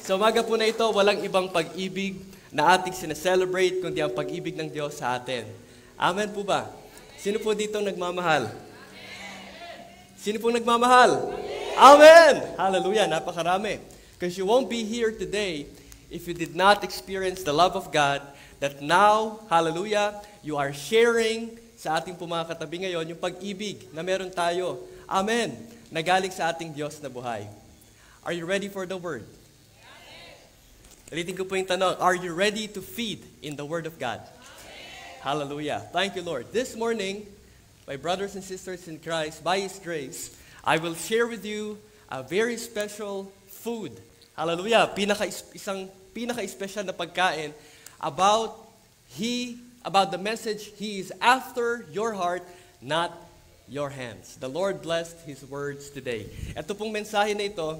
Sa umaga po na ito, walang ibang pag-ibig na ating sineselebrate kundi ang pag-ibig ng Diyos sa atin. Amen po ba? Sino po dito nagmamahal? Sino po nagmamahal? Amen! Hallelujah! Napakarami. Because you won't be here today if you did not experience the love of God that now, hallelujah, you are sharing sa ating po mga katabi ngayon, yung pag-ibig na meron tayo. Amen! Nagaling sa ating Diyos na buhay. Are you ready for the Word? Ulitin ko po yung tanong, are you ready to feed in the Word of God? Amen. Hallelujah. Thank you, Lord. This morning, my brothers and sisters in Christ, by His grace, I will share with you a very special food. Hallelujah. Isang pinaka-special na pagkain about the message, He is after your heart, not your hands. The Lord blessed His words today. Ito pong mensahe na ito,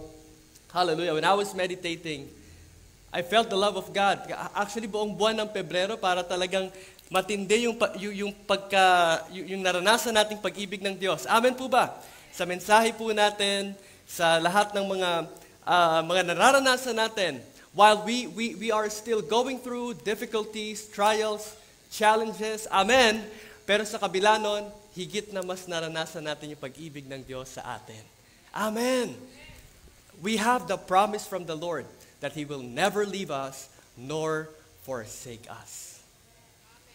hallelujah, when I was meditating, I felt the love of God. Actually, buong buwan ng Pebrero para talagang matindi yung naranasan nating pag-ibig ng Diyos. Amen po ba? Sa mensahe po natin, sa lahat ng mga nararanasan natin, while we are still going through difficulties, trials, challenges, amen, pero sa kabila nun, higit na mas naranasan natin yung pag-ibig ng Diyos sa atin. Amen! We have the promise from the Lord that He will never leave us nor forsake us.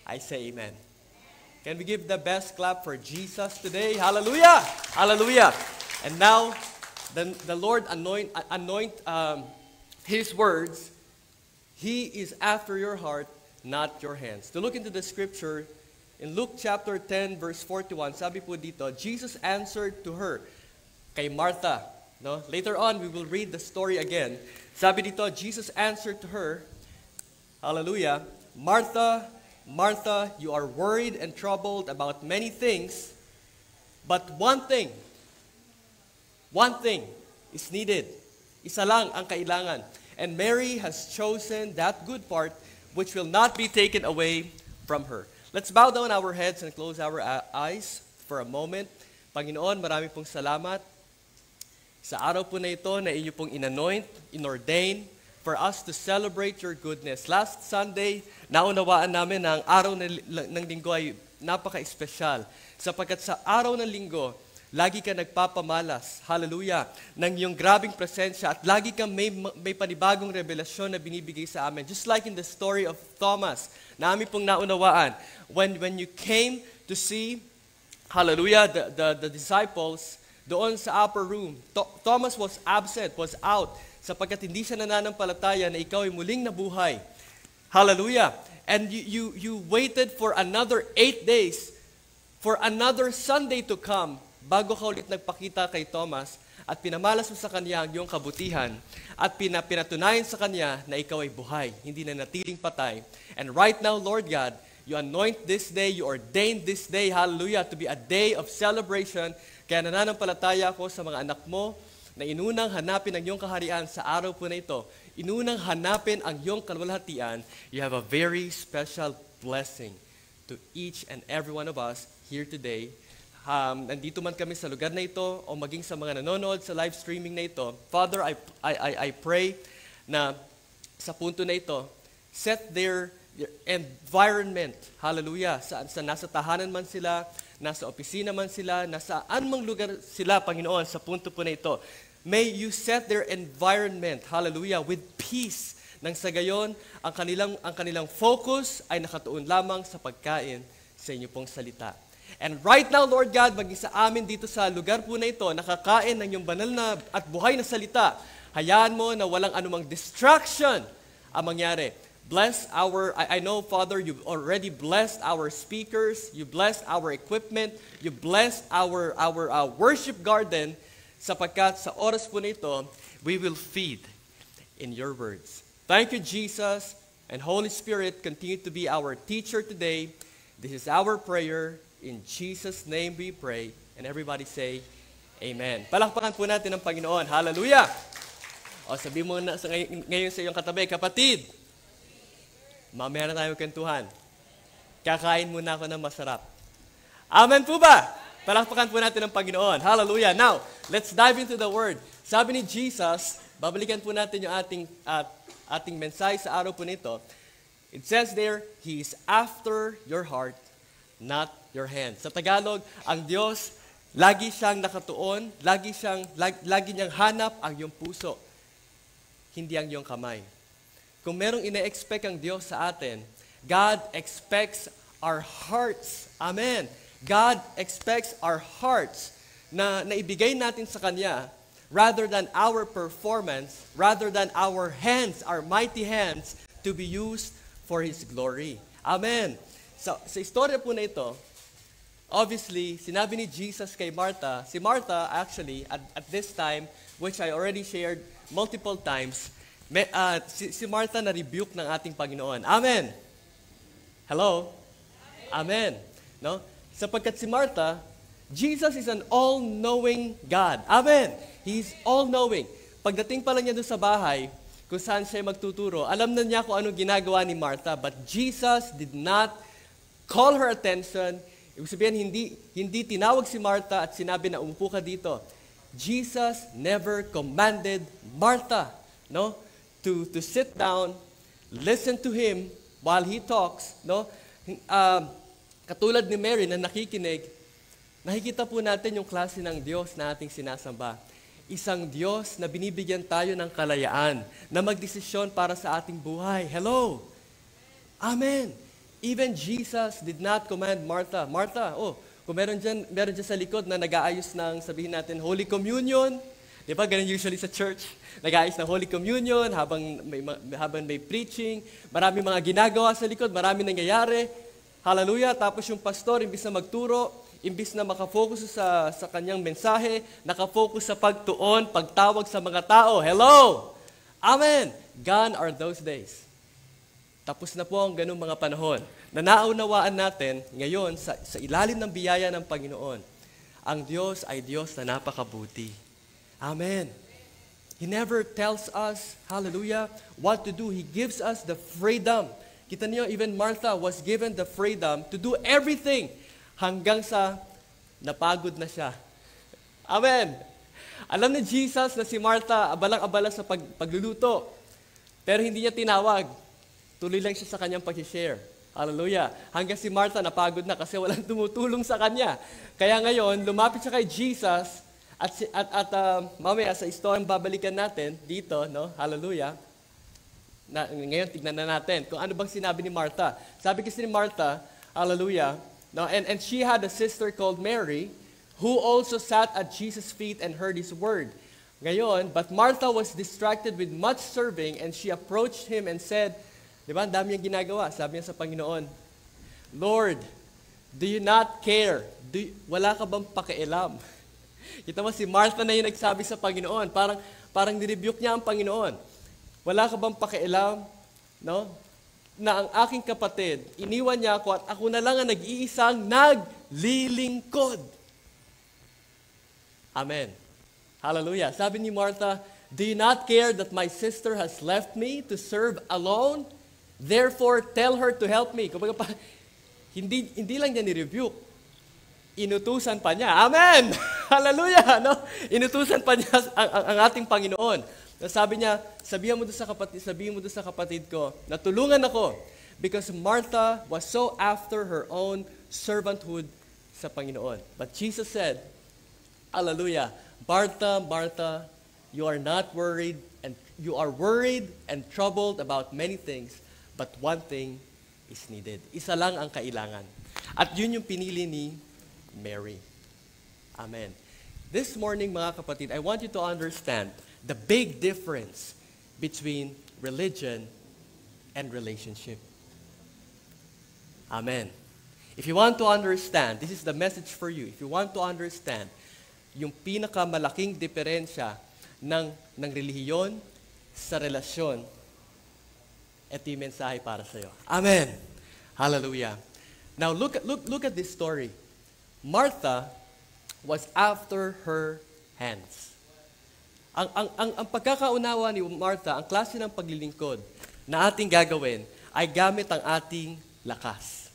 I say amen. Can we give the best clap for Jesus today? Hallelujah! Hallelujah! And now, the Lord anoint His words. He is after your heart, not your hands. To look into the scripture, in Luke chapter 10, verse 41, sabi po dito, Jesus answered to her, kay Martha. No? Later on, we will read the story again. Sabi dito, Jesus answered to her, hallelujah, Martha, Martha, you are worried and troubled about many things, but one thing is needed. Isa lang ang kailangan. And Mary has chosen that good part which will not be taken away from her. Let's bow down our heads and close our eyes for a moment. Panginoon, marami pong salamat sa araw po na ito na inyo pong inanoint, inordain, for us to celebrate your goodness. Last Sunday, naunawaan namin na ang araw ng linggo ay napaka-espesyal. Sapagkat sa araw ng linggo, lagi ka nagpapamalas, hallelujah, ng iyong grabing presensya at lagi kang may panibagong revelasyon na binibigay sa amin. Just like in the story of Thomas, na amin pong naunawaan. When you came to see, hallelujah, the disciples, doon sa upper room, Thomas was absent, was out, sapagkat hindi siya nananampalataya na ikaw ay muling nabuhay. Hallelujah! And you waited for another 8 days, for another Sunday to come, bago ka ulit nagpakita kay Thomas, at pinamalas mo sa kanya ang iyong kabutihan, at pinatunayan sa kanya na ikaw ay buhay, hindi na natiling patay. And right now, Lord God, you anoint this day, you ordained this day, hallelujah, to be a day of celebration. Kaya nananampalataya ako sa mga anak mo na inunang hanapin ang iyong kaharian sa araw po na ito. Inunang hanapin ang iyong kalwalhatian. You have a very special blessing to each and every one of us here today. Nandito man kami sa lugar na ito o maging sa mga nanonood sa live streaming na ito. Father, I pray na sa punto na ito, set their environment, hallelujah, sa nasa tahanan man sila, nasa opisina man sila, nasa anumang lugar sila, Panginoon, sa punto po na ito. May you set their environment, hallelujah, with peace. Nang sa gayon, ang kanilang focus ay nakatuon lamang sa pagkain sa inyo pong salita. And right now, Lord God, maging sa amin dito sa lugar po na ito, nakakain ng iyong banal na at buhay na salita, hayaan mo na walang anumang distraction ang mangyari. Bless I know, Father, you've already blessed our speakers, you blessed our equipment, you blessed our worship garden, sapagkat sa oras po nito, we will feed in your words. Thank you, Jesus, and Holy Spirit, continue to be our teacher today. This is our prayer. In Jesus' name we pray. And everybody say, Amen. Palakpakan po natin ang Panginoon. Hallelujah! O sabi mo na ngayon sa iyong katabi, kapatid, mamaya na tayo magkantuhan. Kakain muna ako ng masarap. Amen po ba? Palakpakan po natin ang Panginoon. Hallelujah. Now, let's dive into the Word. Sabi ni Jesus, Babalikan po natin yung ating mensahe sa araw po nito. It says there, He is after your heart, not your hand. Sa Tagalog, ang Diyos, lagi siyang nakatuon, lagi niyang hanap ang iyong puso, hindi ang iyong kamay. Kung merong ina-expect ang Diyos sa atin, God expects our hearts. Amen. God expects our hearts na naibigay natin sa Kanya rather than our performance, rather than our hands, our mighty hands, to be used for His glory. Amen. So, sa istorya po na ito, obviously, sinabi ni Jesus kay Martha, si Martha actually, at this time, which I already shared multiple times, si Martha na-rebuke ng ating Panginoon. Amen. Hello? Amen. No? Sapagkat si Martha, Jesus is an all-knowing God. Amen. He's all-knowing. Pagdating pa lang niya doon sa bahay, kung saan siya magtuturo, alam na niya kung anong ginagawa ni Martha, but Jesus did not call her attention. Ibig sabihin, hindi tinawag si Martha at sinabi na umupo ka dito. Jesus never commanded Martha, no, to sit down, listen to Him while He talks, no? Katulad ni Mary na nakikinig, nakikita po natin yung klase ng Diyos na ating sinasamba. Isang Diyos na binibigyan tayo ng kalayaan na magdesisyon para sa ating buhay. Hello? Amen. Even Jesus did not command Martha. Martha, kung meron dyan sa likod na nag-aayos ng, sabihin natin, Holy Communion. Di ba? Ganun usually sa church. Nag-aayos ng Holy Communion habang may preaching. Maraming mga ginagawa sa likod. Maraming nangyayari. Hallelujah. Tapos yung pastor, imbis na magturo, imbis na makafocus sa kanyang mensahe, nakafocus sa pagtuon, pagtawag sa mga tao. Hello! Amen! Gone are those days. Tapos na po ang ganung mga panahon na naunawaan natin ngayon sa ilalim ng biyaya ng Panginoon. Ang Diyos ay Diyos na napakabuti. Amen. He never tells us, hallelujah, what to do. He gives us the freedom. Kita niyo, even Martha was given the freedom to do everything hanggang sa napagod na siya. Amen. Alam ni Jesus na si Martha abalang-abala sa pagluluto. Pero hindi niya tinawag. Tuloy lang siya sa kanyang pag-share. Hallelujah. Hanggang si Martha napagod na kasi walang tumutulong sa kanya. Kaya ngayon, lumapit siya kay Jesus at mamaya sa istoryang babalikan natin dito, no? Hallelujah. Ngayon, tignan na natin kung ano bang sinabi ni Martha. Sabi kasi ni Martha, hallelujah, no? And she had a sister called Mary who also sat at Jesus' feet and heard His word. Ngayon, but Martha was distracted with much serving and she approached Him and said, di ba, ang dami niyang ginagawa. Sabi niya sa Panginoon, Lord, do you not care? Wala ka bang pakialam? Kita mo, si Martha na yung nagsabi sa Panginoon. Parang nirebuke niya ang Panginoon. Wala ka bang pakialam? No? Na ang aking kapatid, iniwan niya ako at ako na lang ang nag-iisang naglilingkod. Amen. Hallelujah. Sabi ni Martha, do you not care that my sister has left me to serve alone? Therefore, tell her to help me. Kumbaga pa, hindi lang niya ni-rebuke. Inutusan pa niya. Amen! Hallelujah! No? Inutusan pa niya ang ating Panginoon. Sabi niya, sabihin mo doon sa kapatid ko, na tulungan ako because Martha was so after her own servanthood sa Panginoon. But Jesus said, hallelujah, Martha, Martha, you are not worried and you are worried and troubled about many things, but one thing is needed. Isa lang ang kailangan. At yun yung pinili ni Mary. Amen. This morning, mga kapatid, I want you to understand the big difference between religion and relationship. Amen. If you want to understand, this is the message for you. If you want to understand yung pinakamalaking diferensya ng relihiyon sa relasyon, ito yung mensahe para sa iyo. Amen. Hallelujah. Now look at this story. Martha was after her hands. Ang pagkakaunawa ni Martha, ang klase ng paglilingkod na ating gagawin ay gamit ang ating lakas.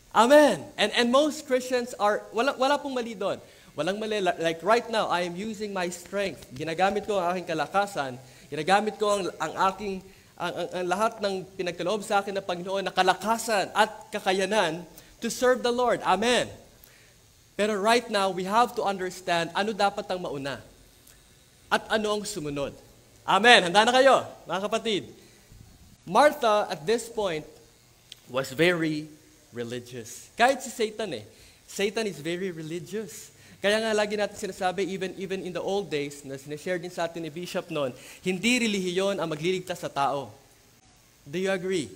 Amen. And most Christians are, wala pong mali doon. Walang mali. Like right now, I am using my strength. Ginagamit ko ang aking kalakasan. Ginagamit ko ang aking, ang lahat ng pinagkaloob sa akin ng Panginoon na kalakasan at kakayanan to serve the Lord. Amen. Pero right now, we have to understand ano dapat ang mauna at ano ang sumunod. Amen. Handa na kayo, mga kapatid. Martha, at this point, was very religious. Kahit si Satan Satan is very religious. Kaya nga lagi natin sinasabi, even in the old days, na sinashare din sa atin ni Bishop noon, hindi relihiyon ang magliligtas sa tao. Do you agree?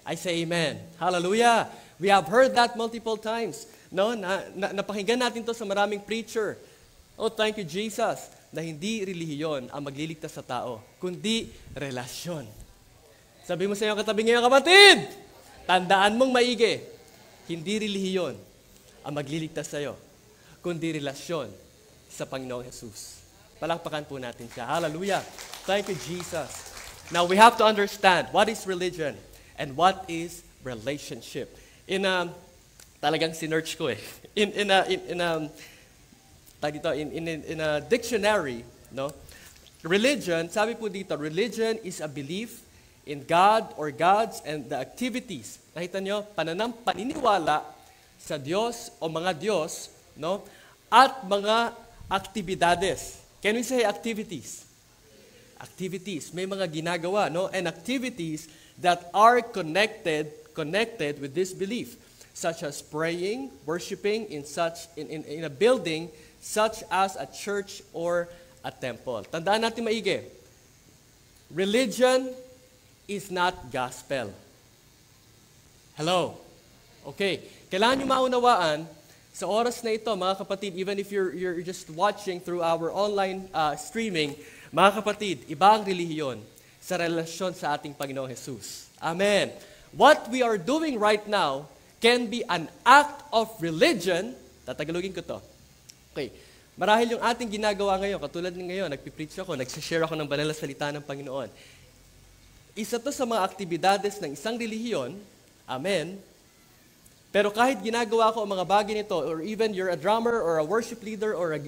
I say amen. Hallelujah. We have heard that multiple times. No? Napakinggan natin to sa maraming preacher. Oh, thank you, Jesus. Na hindi relihiyon ang magliligtas sa tao, kundi relasyon. Sabi mo sa iyong katabi ngayon, kapatid, tandaan mong maigi, hindi relihiyon ang magliligtas sa iyo, kundi relasyon sa Panginoong Jesus. Palakpakan po natin siya. Hallelujah. Thank you, Jesus. Now, we have to understand what is religion and what is relationship. Talagang sinearch ko In a dictionary, no? Religion, sabi po dito, religion is a belief in God or gods and the activities. Nakita nyo, paniniwala sa Diyos o mga Diyos, no? At mga aktibidades. Can we say activities? Activities. May mga ginagawa, no? And activities that are connected with this belief, such as praying, worshiping in a building such as a church or a temple. Tandaan natin maigi. Religion is not gospel. Hello? Okay. Kailangan nyo maunawaan sa oras na ito, mga kapatid, even if you're just watching through our online streaming, mga kapatid, iba ang relihiyon sa relasyon sa ating Panginoong Jesus. Amen. What we are doing right now can be an act of religion. Tatagalogin ko to. Okay. Marahil yung ating ginagawa ngayon, katulad ng ngayon, nagpipreach ako, nagsishare ako ng banal na salita ng Panginoon. Isa to sa mga aktibidades ng isang relihiyon. Amen. Pero kahit ginagawa ko ang mga bagay nito, or even you're a drummer or a worship leader or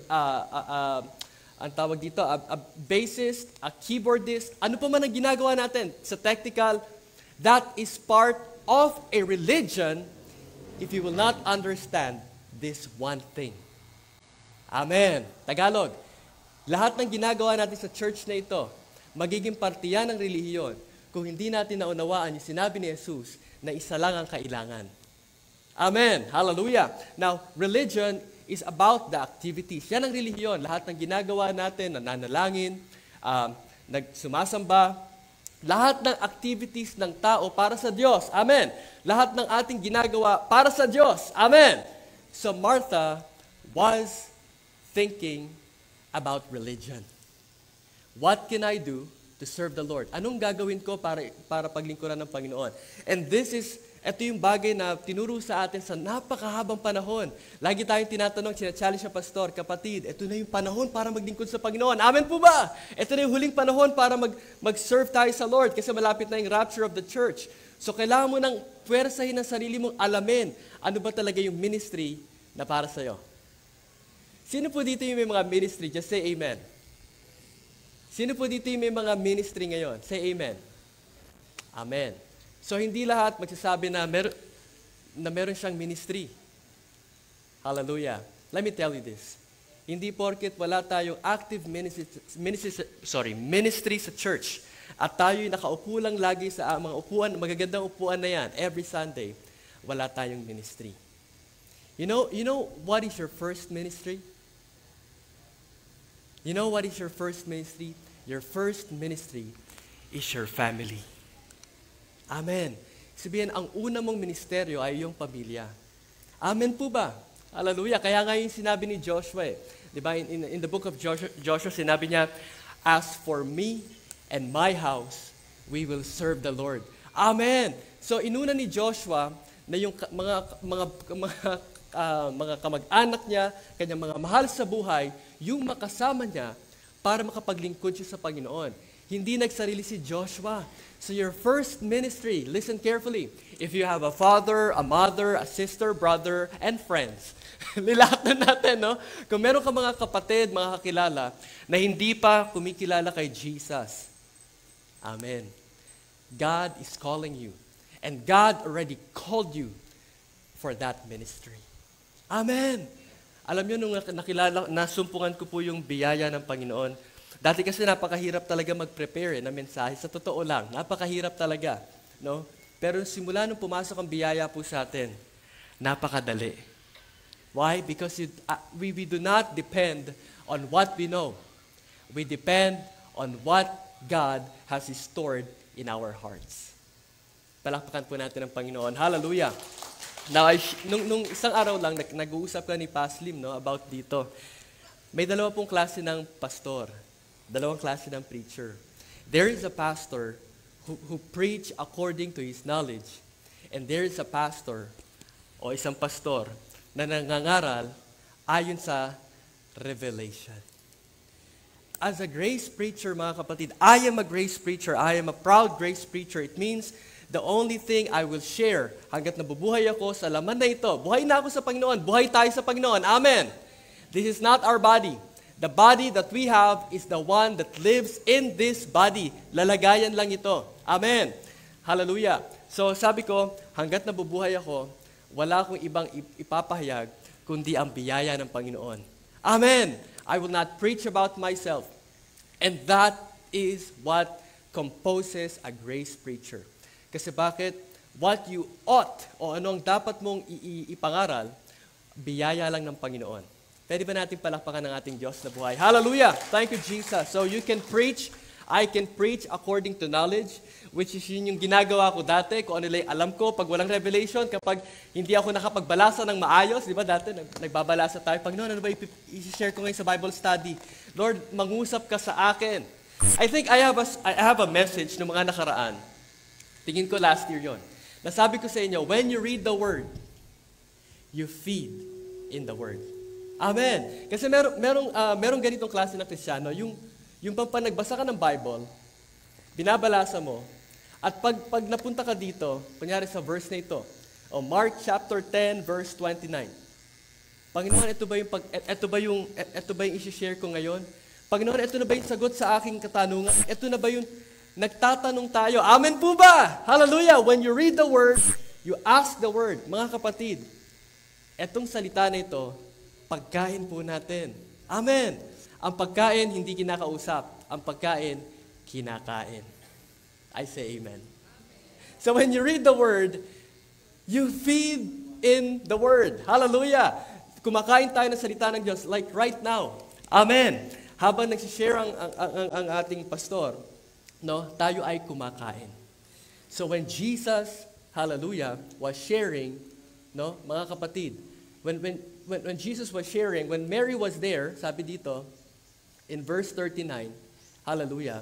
ang tawag dito, a bassist, a keyboardist, ano pa man ang ginagawa natin sa technical, that is part of a religion if you will not understand this one thing. Amen. Tagalog. Lahat ng ginagawa natin sa church na ito, magiging partiyan ng relihiyon kung hindi natin naunawaan yung sinabi ni Jesus na isa lang ang kailangan. Amen. Hallelujah. Now, religion is about the activities. Yan ang relihiyon. Lahat ng ginagawa natin, nananalangin, nagsumasamba, lahat ng activities ng tao para sa Diyos. Amen. Lahat ng ating ginagawa para sa Diyos. Amen. So Martha was thinking about religion. What can I do to serve the Lord? Anong gagawin ko para paglingkuran ng Panginoon? And ito yung bagay na tinuro sa atin sa napakahabang panahon. Lagi tayong tinatanong, sinachallenge sa pastor, kapatid, ito na yung panahon para maglingkod sa Panginoon. Amen po ba? Ito na yung huling panahon para mag-serve tayo sa Lord kasi malapit na yung rapture of the church. So kailangan mo nang puwersahin ang sarili mong alamin ano ba talaga yung ministry na para sa'yo. Sino po dito yung may mga ministry? Just say amen. Sino po dito yung may mga ministry ngayon? Say amen. Amen. So, hindi lahat magsasabi na meron siyang ministry. Hallelujah. Let me tell you this. Hindi porket wala tayong active ministry sa church at tayo'y nakaupo lang lagi sa mga upuan, magagandang upuan na yan, every Sunday, wala tayong ministry. You know what is your first ministry? You know what is your first ministry? Your first ministry is your family. Amen. Sabihin, ang una mong ministeryo ay iyong pamilya. Amen po ba? Hallelujah. Kaya nga yung sinabi ni Joshua, diba? In the book of Joshua, sinabi niya, as for me and my house, we will serve the Lord. Amen. So inuna ni Joshua na yung mga kamag-anak niya, kanyang mga mahal sa buhay, yung makasama niya para makapaglingkod siya sa Panginoon. Hindi nagsarili si Joshua. So your first ministry, listen carefully. If you have a father, a mother, a sister, brother, and friends, nilahat na natin, no? Kung meron ka mga kapatid, mga kakilala, na hindi pa kumikilala kay Jesus, amen. God is calling you. And God already called you for that ministry. Amen. Alam niyo, nung nasumpungan ko po yung biyaya ng Panginoon, dati kasi napakahirap talaga mag-prepare na mensahe. Sa totoo lang, napakahirap talaga. No? Pero simula nung pumasok ang biyaya po sa atin, napakadali. Why? Because we do not depend on what we know. We depend on what God has stored in our hearts. Palakpakan po natin ang Panginoon. Hallelujah! Now, nung isang araw lang, nag-uusap ka ni Paslim, no, about dito. May dalawa pong klase ng pastor. Dalawang klase ng preacher. There is a pastor who preach according to his knowledge. And there is a pastor, o isang pastor, na nangangaral ayon sa revelation. As a grace preacher, mga kapatid, I am a grace preacher. I am a proud grace preacher. It means the only thing I will share hanggat nabubuhay ako sa laman na ito. Buhay na ako sa Panginoon. Buhay tayo sa Panginoon. Amen. This is not our body. The body that we have is the one that lives in this body. Lalagayan lang ito. Amen. Hallelujah. So sabi ko, hanggat nabubuhay ako, wala akong ibang ipapahayag kundi ang biyaya ng Panginoon. Amen. I will not preach about myself. And that is what composes a grace preacher. Kasi bakit? What you ought, o anong dapat mong ipangaral, biyaya lang ng Panginoon. Pwede ba natin palakpakan ng ating Diyos na buhay? Hallelujah! Thank you, Jesus. So you can preach, I can preach according to knowledge, which is yun yung ginagawa ko dati, kung ano lang alam ko, pag walang revelation, kapag hindi ako nakapagbalasa ng maayos, di ba dati, nagbabalasa tayo, Panginoon, ano ba i-share ko ngayon sa Bible study? Lord, mangusap ka sa akin. I think I have a message ng mga nakaraan. Tingin ko last year yon. Nasabi ko sa inyo, when you read the Word, you feed in the Word. Amen. Kasi merong ganitong klase na Kristiyano, yung nagbasa ka ng Bible, binabalasa mo, at pag napunta ka dito, kunyari sa verse na ito, Mark chapter 10, verse 29. Panginoon, ito ba yung isi-share ko ngayon? Panginoon, ito na ba yung sagot sa aking katanungan? Ito na ba yung nagtatanong tayo? Amen po ba? Hallelujah! When you read the Word, you ask the Word. Mga kapatid, etong salita na ito, pagkain po natin. Amen! Ang pagkain, hindi kinakausap. Ang pagkain, kinakain. I say amen. So when you read the Word, you feed in the Word. Hallelujah! Kumakain tayo ng salita ng Diyos like right now. Amen! Habang nagsishare ang ating pastor, no, tayo ay kumakain. So when Jesus, hallelujah, was sharing, no, mga kapatid, when Jesus was sharing, when Mary was there, sabi dito, in verse 39, hallelujah,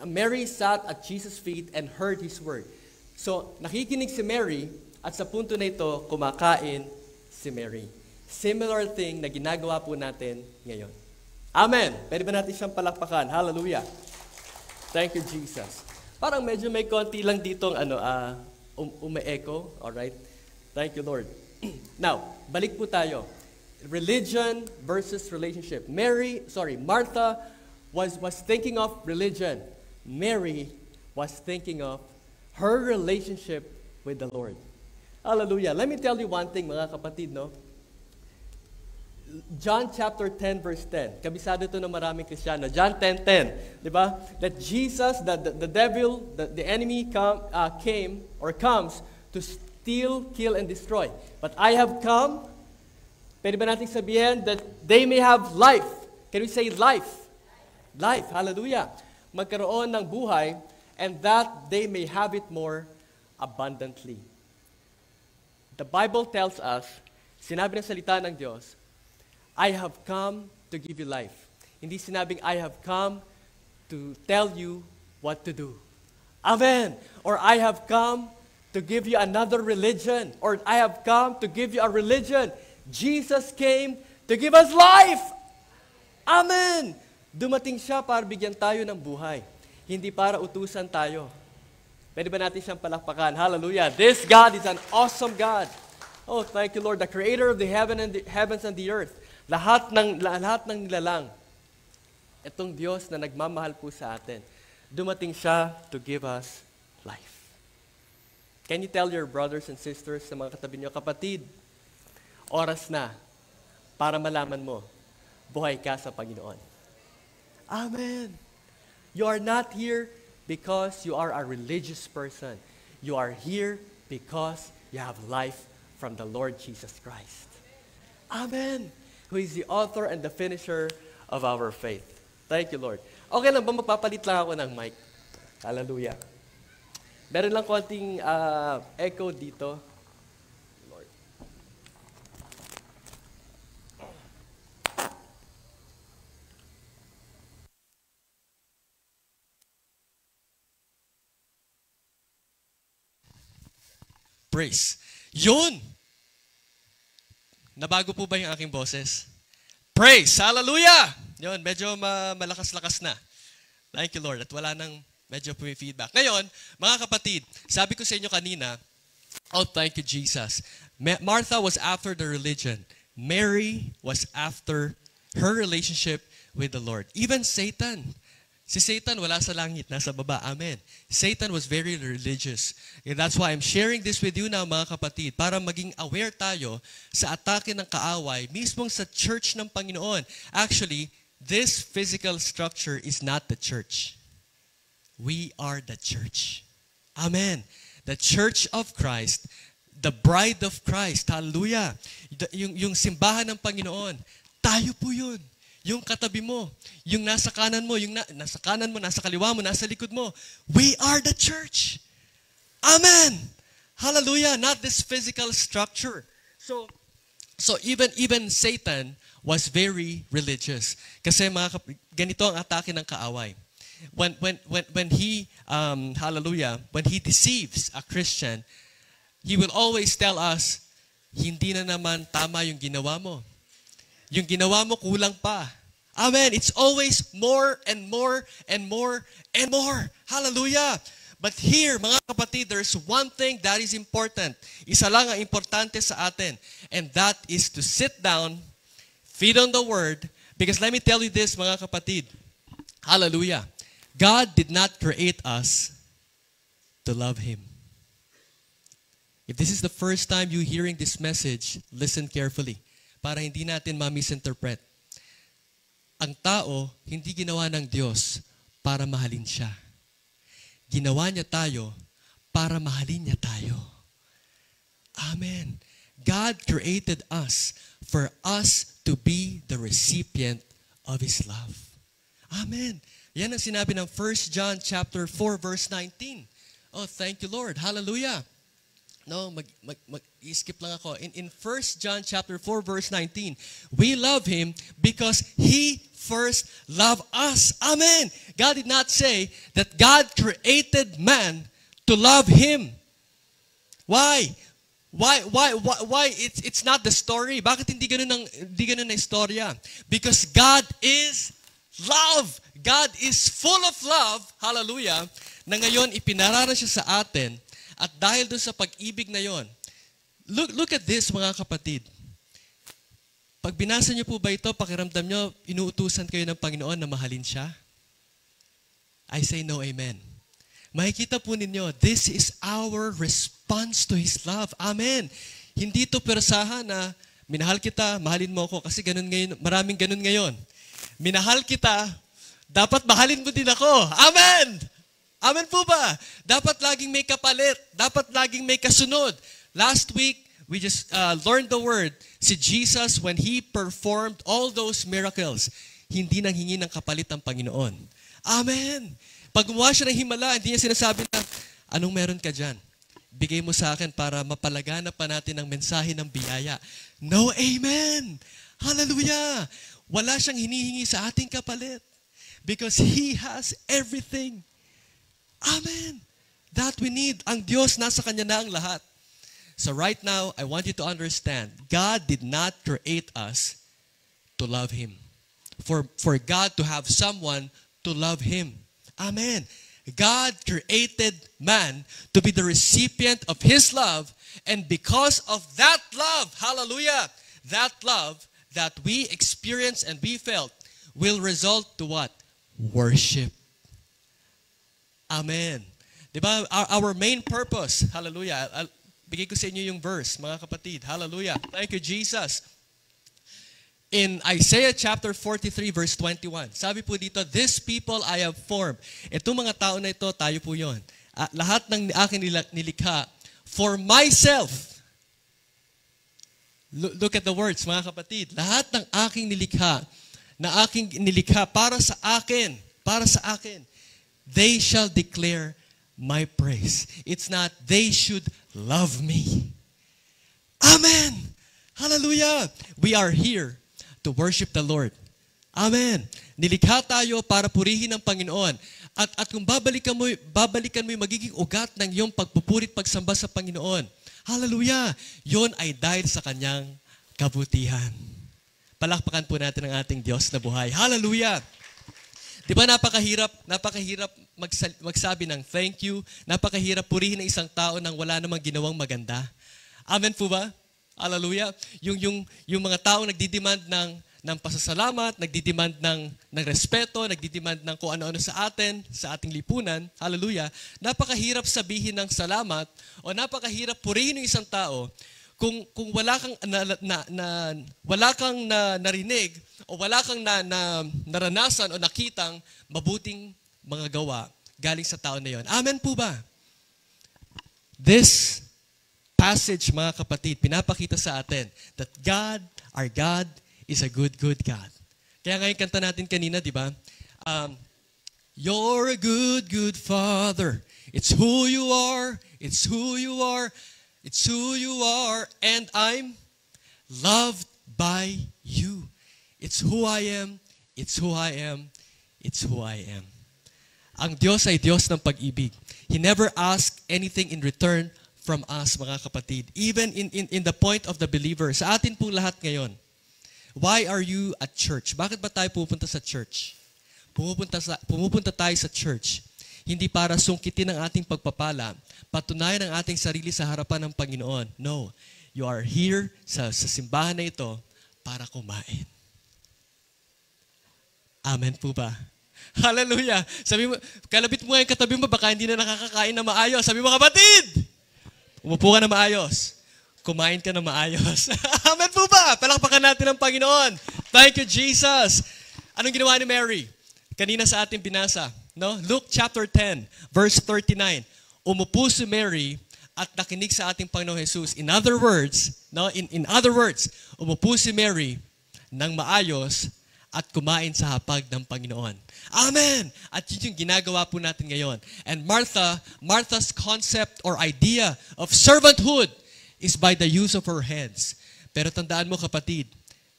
Mary sat at Jesus' feet and heard His word. So nakikinig si Mary, at sa punto na ito, kumakain si Mary. Similar thing na ginagawa po natin ngayon. Amen. Pwede ba natin siyang palakpakan? Hallelujah. Thank you, Jesus. Parang medyo may konti lang ditong ume-echo. Alright? Thank you, Lord. Now, balik po tayo. Religion versus relationship. Martha was thinking of religion. Mary was thinking of her relationship with the Lord. Hallelujah. Let me tell you one thing, mga kapatid, no? John chapter 10 verse 10. Kabisado ito ng maraming Kristiyano. John 10:10, di ba? That Jesus, the devil, the enemy comes to steal, kill, and destroy. But I have come, pwede ba natin sabihin, that they may have life. Can we say life? Life, hallelujah. Magkaroon ng buhay, and that they may have it more abundantly. The Bible tells us, sinabi ng salita ng Diyos, I have come to give you life. Hindi sinabing, I have come to tell you what to do. Amen. Or I have come to give you another religion. Or I have come to give you a religion. Jesus came to give us life. Amen. Dumating siya para bigyan tayo ng buhay. Hindi para utusan tayo. Pwede ba natin siyang palakpakan? Hallelujah. This God is an awesome God. Oh, thank you, Lord. The creator of the heavens and the earth. Lahat ng nilalang. Itong Diyos na nagmamahal po sa atin. Dumating siya to give us life. Can you tell your brothers and sisters sa mga katabi niyo, kapatid, oras na para malaman mo, buhay ka sa Panginoon. Amen. You are not here because you are a religious person. You are here because you have life from the Lord Jesus Christ. Amen. Who is the author and the finisher of our faith. Thank you, Lord. Okay lang ba magpapalit lang ako ng mic? Hallelujah. Meron lang konting echo dito. Lord. Praise. Yun! Nabago po ba yung aking boses? Praise! Hallelujah! Yun, medyo malakas-lakas na. Thank you, Lord. At wala nang medyo feedback. Ngayon, mga kapatid, sabi ko sa inyo kanina, oh, thank you, Jesus. Martha was after the religion. Mary was after her relationship with the Lord. Even Satan. Si Satan wala sa langit, nasa baba. Amen. Satan was very religious. And that's why I'm sharing this with you now, mga kapatid, para maging aware tayo sa atake ng kaaway, mismong sa church ng Panginoon. Actually, this physical structure is not the church. We are the church. Amen. The church of Christ, the bride of Christ. Hallelujah. Yung simbahan ng Panginoon, tayo po yun. Yung katabi mo, yung nasa kanan mo, nasa kanan mo, nasa kaliwa mo, nasa likod mo. We are the church. Amen. Hallelujah. Not this physical structure. So even Satan was very religious. Kasi ganito ang atake ng kaaway. When he when he deceives a Christian, he will always tell us, hindi na naman tama yung ginawa mo. Yung ginawa mo kulang pa. Amen. It's always more and more and more and more. Hallelujah. But here, mga kapatid, there's one thing that is important. Isa lang ang importante sa atin. And that is to sit down, feed on the Word. Because let me tell you this, mga kapatid. Hallelujah. God did not create us to love Him. If this is the first time you hearing this message, listen carefully. Para hindi natin ma-misinterpret. Ang tao, hindi ginawa ng Diyos para mahalin siya. Ginawa niya tayo para mahalin niya tayo. Amen. God created us for us to be the recipient of His love. Amen. Yan ang sinabi ng 1 John chapter 4 verse 19. Oh, thank you, Lord. Hallelujah. No, skip lang ako. In 1 John chapter 4 verse 19, we love Him because He first loved us. Amen. God did not say that God created man to love Him. Why? Why? It's not the story. Bakit hindi ganun na istorya? Because God is love. God is full of love. Hallelujah. Na ngayon ipinarara siya sa atin. At dahil doon sa pag-ibig na yon, look at this, mga kapatid. Pag binasa niyo po ba ito, pakiramdam niyo, inuutusan kayo ng Panginoon na mahalin siya? I say no, amen. Makikita po ninyo, this is our response to His love. Amen. Hindi ito persahan na, minahal kita, mahalin mo ako, kasi ganun ngayon, maraming ganun ngayon. Minahal kita, dapat mahalin mo din ako. Amen! Amen po ba? Dapat laging may kapalit. Dapat laging may kasunod. Last week, we just learned the word. Si Jesus, when He performed all those miracles, hindi nang hingi ng kapalit ang Panginoon. Amen. Pag gumawa siya ng himala, hindi niya sinasabi na, anong meron ka dyan? Bigay mo sa akin para mapalaganap pa natin ang mensahe ng biyaya. No, amen. Hallelujah. Wala siyang hinihingi sa ating kapalit. Because He has everything. Amen. That we need. Ang Diyos, nasa Kanya na ang lahat. So right now, I want you to understand, God did not create us to love Him. For God to have someone to love Him. Amen. God created man to be the recipient of His love, and because of that love, hallelujah, that love that we experienced and we felt will result to what? Worship. Amen. Diba? Our main purpose, hallelujah. Bigay ko sa inyo yung verse, mga kapatid. Hallelujah. Thank you, Jesus. In Isaiah chapter 43 verse 21, sabi po dito, "This people I have formed." Itong mga tao na ito, tayo po yon. Lahat ng aking nilikha for myself. Look at the words, mga kapatid. Lahat ng aking nilikha para sa akin, they shall declare my praise. It's not they should love me. Amen. Hallelujah. We are here to worship the Lord. Amen. Nilikha tayo para purihin ang Panginoon. At kung babalikan mo yung magiging ugat ng iyong pagpupurit pagsamba sa Panginoon. Hallelujah. Yon ay dahil sa kanyang kabutihan. Palakpakan po natin ang ating Diyos na buhay. Hallelujah. Di ba napakahirap magsabi ng thank you, napakahirap purihin ng isang tao nang wala namang ginawang maganda. Amen po ba? Hallelujah. Yung mga tao nagdidemand ng pasasalamat, nagdidemand ng respeto, nagdidemand ng kung ano-ano sa atin, sa ating lipunan. Hallelujah. Napakahirap sabihin ng salamat o napakahirap purihin ng isang tao kung wala kang narinig o wala kang naranasan o nakitang mabuting mga gawa galing sa tao na yon. Amen po ba? This passage, mga kapatid, pinapakita sa atin that God, our God, is a good, good God. Kaya ngayon kanta natin kanina, di ba? You're a good, good Father. It's who you are. It's who you are. It's who you are. And I'm loved by you. It's who I am. It's who I am. It's who I am. Ang Diyos ay Diyos ng pag-ibig. He never asked anything in return from us, mga kapatid. Even in the point of the believer. Sa atin pong lahat ngayon. Why are you at church? Bakit ba tayo pupunta sa church? Pumupunta tayo sa church. Hindi para sungkitin ang ating pagpapala, patunayan ang ating sarili sa harapan ng Panginoon. No. You are here sa simbahan na ito para kumain. Amen po ba? Hallelujah. Sabi mo, kalabit mo ngayon katabi mo, baka hindi na nakakakain na maayos. Sabi mo, kapatid, umupo ka na maayos. Kumain ka na maayos. Amen po ba? Palakpakan natin ang Panginoon. Thank you, Jesus. Anong ginawa ni Mary? Kanina sa ating binasa. No? Luke chapter 10, verse 39. Umupo si Mary at nakinig sa ating Panginoong Jesus. In other words, umupo si Mary ng maayos at kumain sa hapag ng Panginoon. Amen! At yun yung ginagawa po natin ngayon. And Martha's concept or idea of servanthood is by the use of her hands. Pero tandaan mo, kapatid,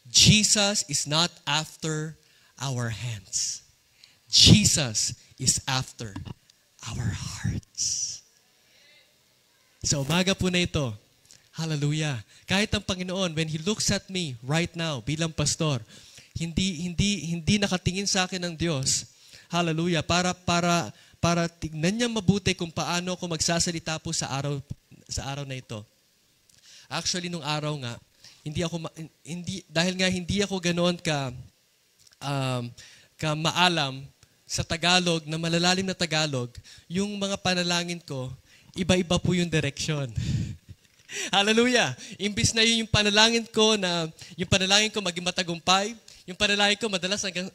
Jesus is not after our hands. Jesus is after our hearts. Sa umaga po na ito, hallelujah, kahit ang Panginoon, when He looks at me right now bilang pastor, hindi nakatingin sa akin ng Diyos, hallelujah, para tignan niya mabuti kung paano ako magsasalita po sa araw na ito. Actually, nung araw nga, dahil nga hindi ako ganoon ka maalam sa Tagalog, na malalalim na Tagalog, yung mga panalangin ko, iba-iba po yung direction. Hallelujah! Imbis na yung panalangin ko maging matagumpay, yung panalangin ko madalas hanggang,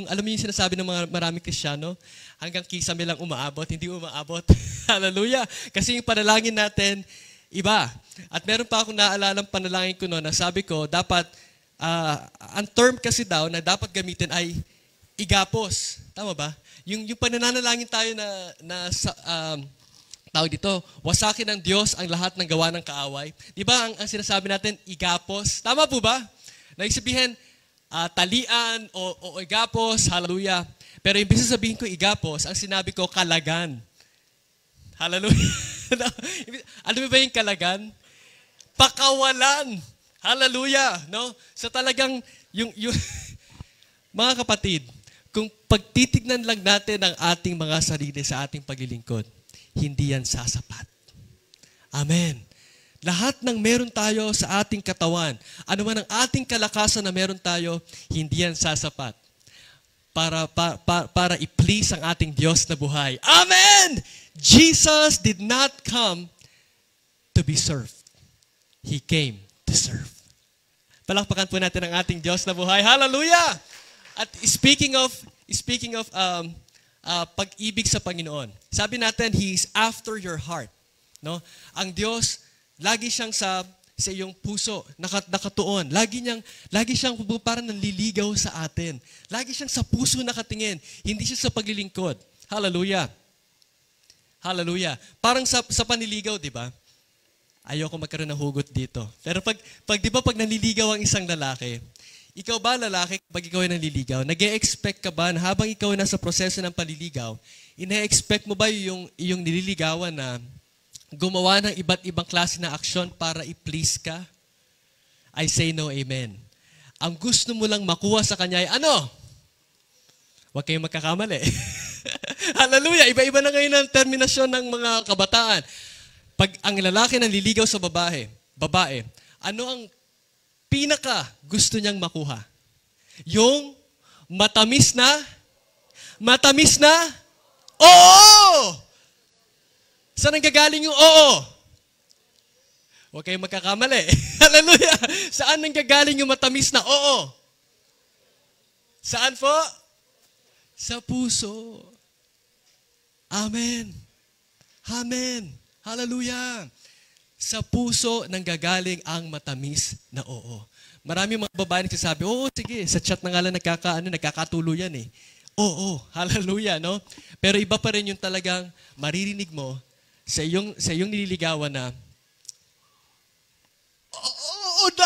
alam mo yung sinasabi ng mga maraming Kristiyano, hanggang kisame lang umaabot, hindi umaabot. Hallelujah! Kasi yung panalangin natin, iba. At meron pa akong naalalang panalangin ko noon na sabi ko, dapat, ang term kasi daw na dapat gamitin ay igapos. Tama ba? Yung pananalangin tayo tawag dito, wasakin ng Diyos ang lahat ng gawa ng kaaway. Di ba ang sinasabi natin, igapos? Tama po ba? Naisabihin, talian o igapos, hallelujah. Pero imbis na sabihin ko igapos, ang sinabi ko, kalagan. Hallelujah. Alam mo ba yung kalagan? Pakawalan. Hallelujah. No? So talagang, yung mga kapatid, kung pagtitignan lang natin ang ating mga sarili sa ating paglilingkod, hindi yan sasapat. Amen. Lahat ng meron tayo sa ating katawan, ano man ang ating kalakasan na meron tayo, hindi yan sasapat para i-please ang ating Diyos na buhay. Amen! Jesus did not come to be served. He came to serve. Palakpakan po natin ang ating Diyos na buhay. Hallelujah! At speaking of pag-ibig sa Panginoon, sabi natin, He is after your heart. No? Ang Diyos, lagi siyang sa iyong puso, nakatuon. Lagi siyang parang nanliligaw sa atin. Lagi siyang sa puso nakatingin. Hindi siya sa paglilingkod. Hallelujah. Hallelujah. Parang sa panliligaw, di ba? Ayoko magkaroon ng hugot dito. Pero di ba pag nanliligaw ang isang lalaki, ikaw ba lalaki, pag ikaw ay nanliligaw, nag-e-expect ka ba na habang ikaw ay nasa proseso ng panliligaw, ine-expect mo ba yung nililigawan na gumawa ng iba't ibang klase na aksyon para i-please ka? I say no, amen. Ang gusto mo lang makuha sa kanya ay ano? Huwag kayong magkakamali. Hallelujah! Iba-iba na ngayon ang terminasyon ng mga kabataan. Pag ang lalaki nanliligaw sa babae, ano ang pinaka gusto niyang makuha? Yung matamis na, oo! Saan nanggagaling yung oo? Huwag kayong magkakamali. Hallelujah! Saan nanggagaling yung matamis na oo? Saan po? Sa puso. Amen. Amen. Hallelujah. Sa puso nanggagaling ang matamis na oo. Marami mga babae nagsasabi, oo, sige, sa chat na nga lang nagkakatulo yan eh. Oo, hallelujah, no? Pero iba pa rin yung talagang maririnig mo sa iyong nililigawan na, oo na!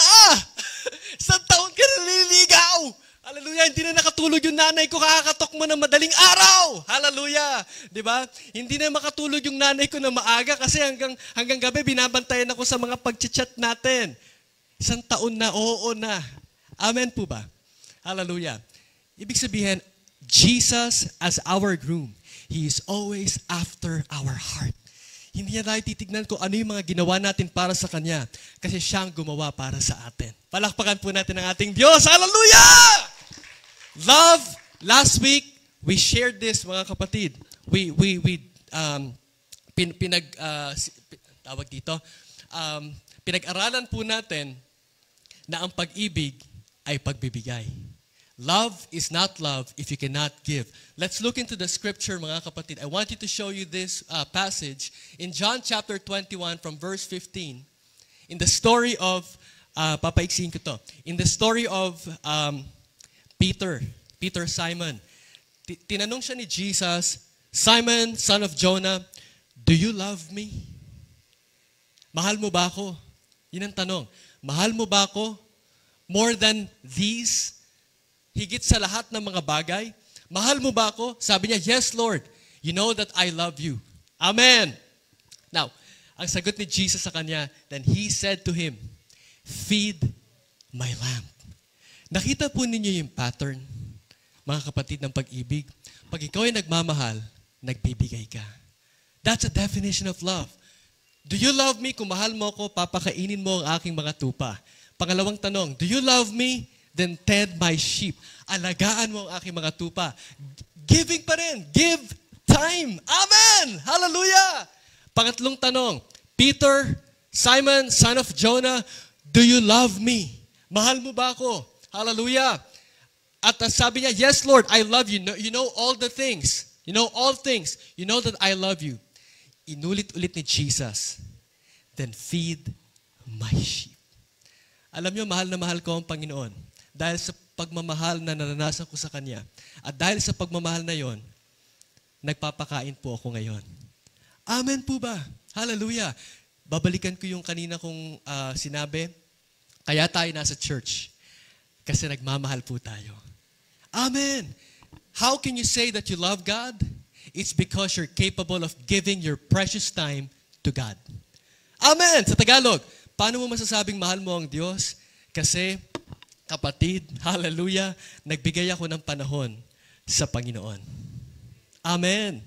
Isang taon ka na nililigaw! Hallelujah, hindi na nakatulog yung nanay ko, kakakatok mo ng madaling araw! Hallelujah! Diba? Hindi na makatulog yung nanay ko na maaga kasi hanggang gabi binabantayan ako sa mga pag-chat natin. Isang taon na, oo na. Amen po ba? Hallelujah. Ibig sabihin, Jesus as our groom, He is always after our heart. Hindi niya tayo titignan kung ano yung mga ginawa natin para sa Kanya. Kasi siya ang gumawa para sa atin. Palakpakan po natin ang ating Diyos. Hallelujah! Love, last week, we shared this, mga kapatid. Pinag-aralan po natin na ang pag-ibig ay pagbibigay. Love is not love if you cannot give. Let's look into the scripture, mga kapatid. I want you to show you this passage in John chapter 21 from verse 15. In the story of, papaiksihin ko to. In the story of Peter Simon. Tinanong siya ni Jesus, Simon, son of Jonah, do you love me? Mahal mo ba ako? Yun ang tanong. Mahal mo ba ako? More than these? Higit sa lahat ng mga bagay? Mahal mo ba ako? Sabi niya, yes, Lord. You know that I love you. Amen. Now, ang sagot ni Jesus sa kanya, then He said to him, feed my lamb. Nakita po ninyo yung pattern, mga kapatid ng pag-ibig. Pag ikaw ay nagmamahal, nagbibigay ka. That's a definition of love. Do you love me? Kung mahal mo ako, papakainin mo ang aking mga tupa. Pangalawang tanong, do you love me? Then tend my sheep. Alagaan mo ang aking mga tupa. Giving pa rin. Give time. Amen! Hallelujah! Pangatlong tanong, Peter, Simon, son of Jonah, do you love me? Mahal mo ba ako? Hallelujah! At sabi niya, yes, Lord, I love you. You know all the things. You know all things. You know that I love you. Inulit-ulit ni Jesus, then feed my sheep. Alam niyo, mahal na mahal ko ang Panginoon. Dahil sa pagmamahal na naranasan ko sa Kanya. At dahil sa pagmamahal na yon, nagpapakain po ako ngayon. Amen po ba? Hallelujah. Babalikan ko yung kanina kong sinabi. Kaya tayo nasa church. Kasi nagmamahal po tayo. Amen. How can you say that you love God? It's because you're capable of giving your precious time to God. Amen. Sa Tagalog, paano mo masasabing mahal mo ang Diyos? Kasi, kapatid, hallelujah, nagbigay ako ng panahon sa Panginoon. Amen.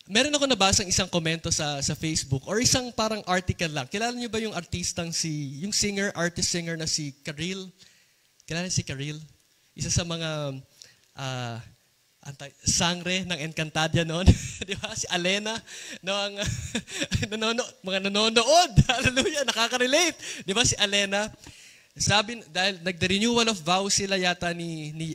Meron ako nabasang isang komento sa Facebook or isang parang article lang. Kilala niyo ba yung yung artist-singer na si Karil? Kilala niyo si Karil? Isa sa mga sangre ng Encantadia noon. Di ba? Si Alena, mga nanonood. Hallelujah, nakaka-relate. Di ba si Alena? Dahil nag-renewal of vows sila yata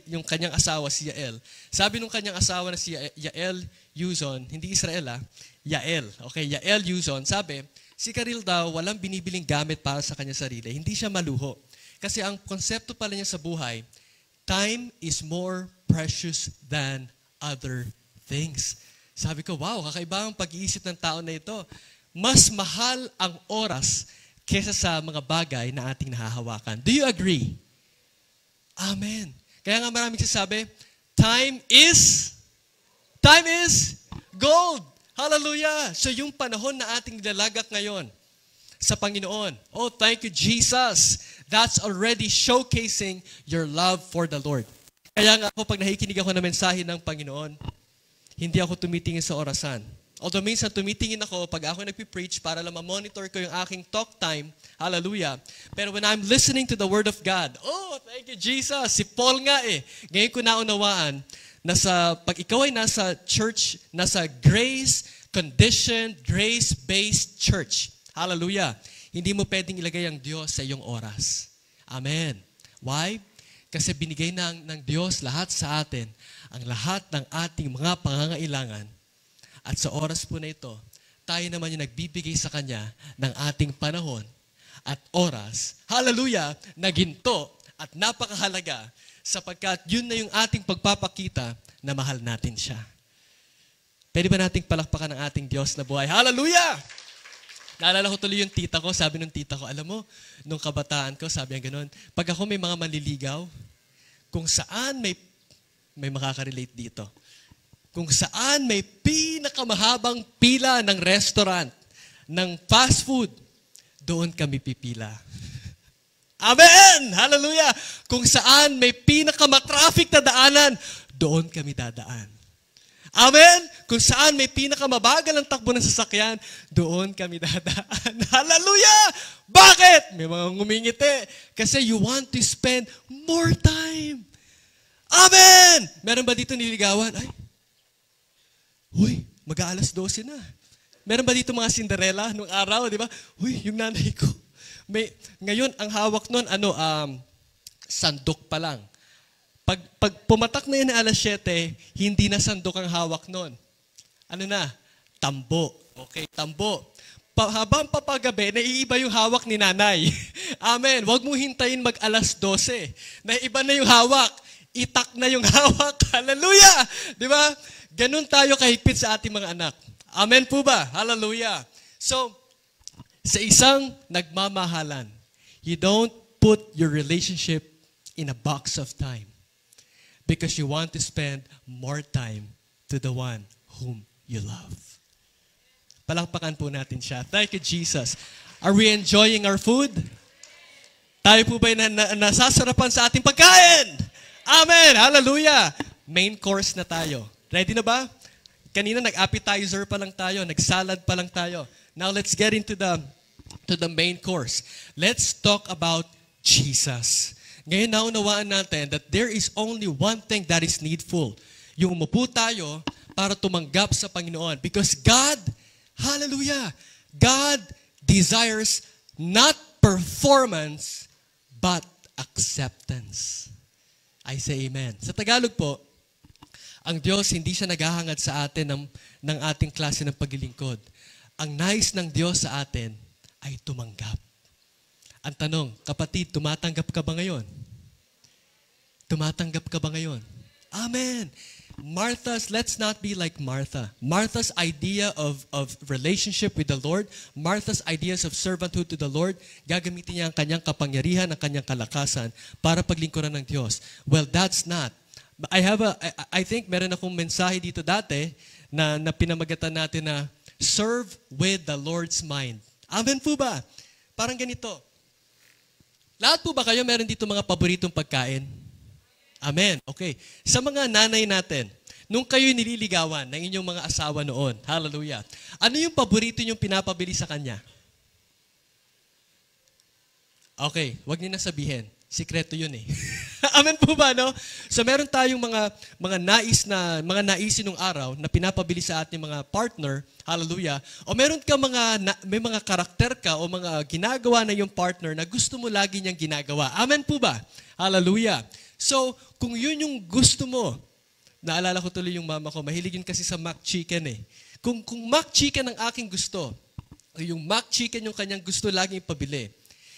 yung kanyang asawa, si Yael. Sabi nung kanyang asawa na si Yael Yuzon, hindi Israel Yael. Okay, Yael Yuzon, sabi, si Karil daw walang binibiling gamit para sa kanyang sarili. Hindi siya maluho. Kasi ang konsepto pala niya sa buhay, time is more precious than other things. Sabi ko, wow, kakaiba ang pag-iisip ng tao na ito. Mas mahal ang oras kesa sa mga bagay na ating nahahawakan. Do you agree? Amen. Kaya nga maraming sasabi, time is gold. Hallelujah. So yung panahon na ating nilalagak ngayon sa Panginoon, oh, thank you, Jesus. That's already showcasing your love for the Lord. Kaya nga ako, pag nakikinig ako ng mensahe ng Panginoon, hindi ako tumitingin sa orasan. Although minsan tumitingin ako pag ako nagpipreach para lang ma-monitor ko yung aking talk time. Hallelujah. Pero when I'm listening to the Word of God, oh, thank you, Jesus. Si Paul nga Ngayon ko naunawaan na pag ikaw ay nasa church, nasa grace-based church. Hallelujah. Hindi mo pwedeng ilagay ang Diyos sa iyong oras. Amen. Why? Kasi binigay ng Diyos lahat sa atin, ang lahat ng ating mga pangangailangan. At sa oras po na ito, tayo naman yung nagbibigay sa Kanya ng ating panahon at oras, hallelujah, na ginto at napakahalaga sapagkat yun na yung ating pagpapakita na mahal natin siya. Pwede ba nating palakpakan ang ating Diyos na buhay? Hallelujah! Naalala ko tuloy yung tita ko, sabi ng tita ko, alam mo, nung kabataan ko, sabi niya ganun, pag ako may mga manliligaw, kung saan may makaka-relate dito, kung saan may pinakamahabang pila ng restaurant, ng fast food, doon kami pipila. Amen! Hallelujah! Kung saan may pinakamatraffic na daanan, doon kami dadaan. Amen! Kung saan may pinakamabagal ang takbo ng sasakyan, doon kami dadaan. Hallelujah! Bakit? May mga ngumingiti. Kasi you want to spend more time. Amen! Meron ba dito niligawan? Uy, mag-aalas 12 na. Meron ba dito mga Cinderella nung araw, di ba? Uy, yung nanay ko. Ngayon, ang hawak nun, sandok pa lang. Pag pumatak na yun na alas 7, hindi na sandok ang hawak nun. Ano na? Tambo. Okay, tambo. Habang papagabi, naiiba yung hawak ni nanay. Amen. Huwag mo hintayin mag-alas 12. Naiiba na yung hawak. Itak na yung hawak. Hallelujah! Di ba? Ganun tayo kahigpit sa ating mga anak. Amen po ba? Hallelujah. So, sa isang nagmamahalan, you don't put your relationship in a box of time because you want to spend more time to the one whom you love. Palakpakan po natin siya. Thank you, Jesus. Are we enjoying our food? Tayo po ba nasasarapan sa ating pagkain? Amen! Hallelujah! Main course na tayo. Ready na ba? Kanina nag-appetizer pa lang tayo, nag-salad pa lang tayo. Now let's get into the main course. Let's talk about Jesus. Ngayon naunawaan natin that there is only one thing that is needful. Yung umupo tayo para tumanggap sa Panginoon. Because God, hallelujah, God desires not performance, but acceptance. I say amen. Sa Tagalog po, ang Diyos hindi siya naghahangad sa atin ng ating klase ng paglilingkod. Ang nais ng Diyos sa atin ay tumanggap. Ang tanong, kapatid, tumatanggap ka ba ngayon? Tumatanggap ka ba ngayon? Amen. Let's not be like Martha. Martha's idea of relationship with the Lord, Martha's ideas of servanthood to the Lord, gagamitin niya ang kanyang kapangyarihan, ang kanyang kalakasan para paglingkuran ng Diyos. Well, that's not. I think meron akong mensahe dito dati na pinamagatan natin na serve with the Lord's mind. Amen po ba? Parang ganito. Lahat po ba kayo meron dito mga paboritong pagkain? Amen. Okay. Sa mga nanay natin, nung kayo'y nililigawan ng inyong mga asawa noon, hallelujah, ano yung paborito niyong pinapabili sa kanya? Okay, wag niyo na sabihin. Sikreto yun eh. Amen po ba, no? So meron tayong mga naisin nung araw na pinapabili sa ating mga partner, hallelujah. O meron ka may mga karakter ka o mga ginagawa na yung partner na gusto mo lagi niyang ginagawa. Amen po ba? Hallelujah. So, kung yun yung gusto mo, naalala ko tuloy yung mama ko, mahilig yun kasi sa mac chicken eh. Kung mac chicken ang aking gusto, o yung mac chicken yung kanyang gusto laging ipabili,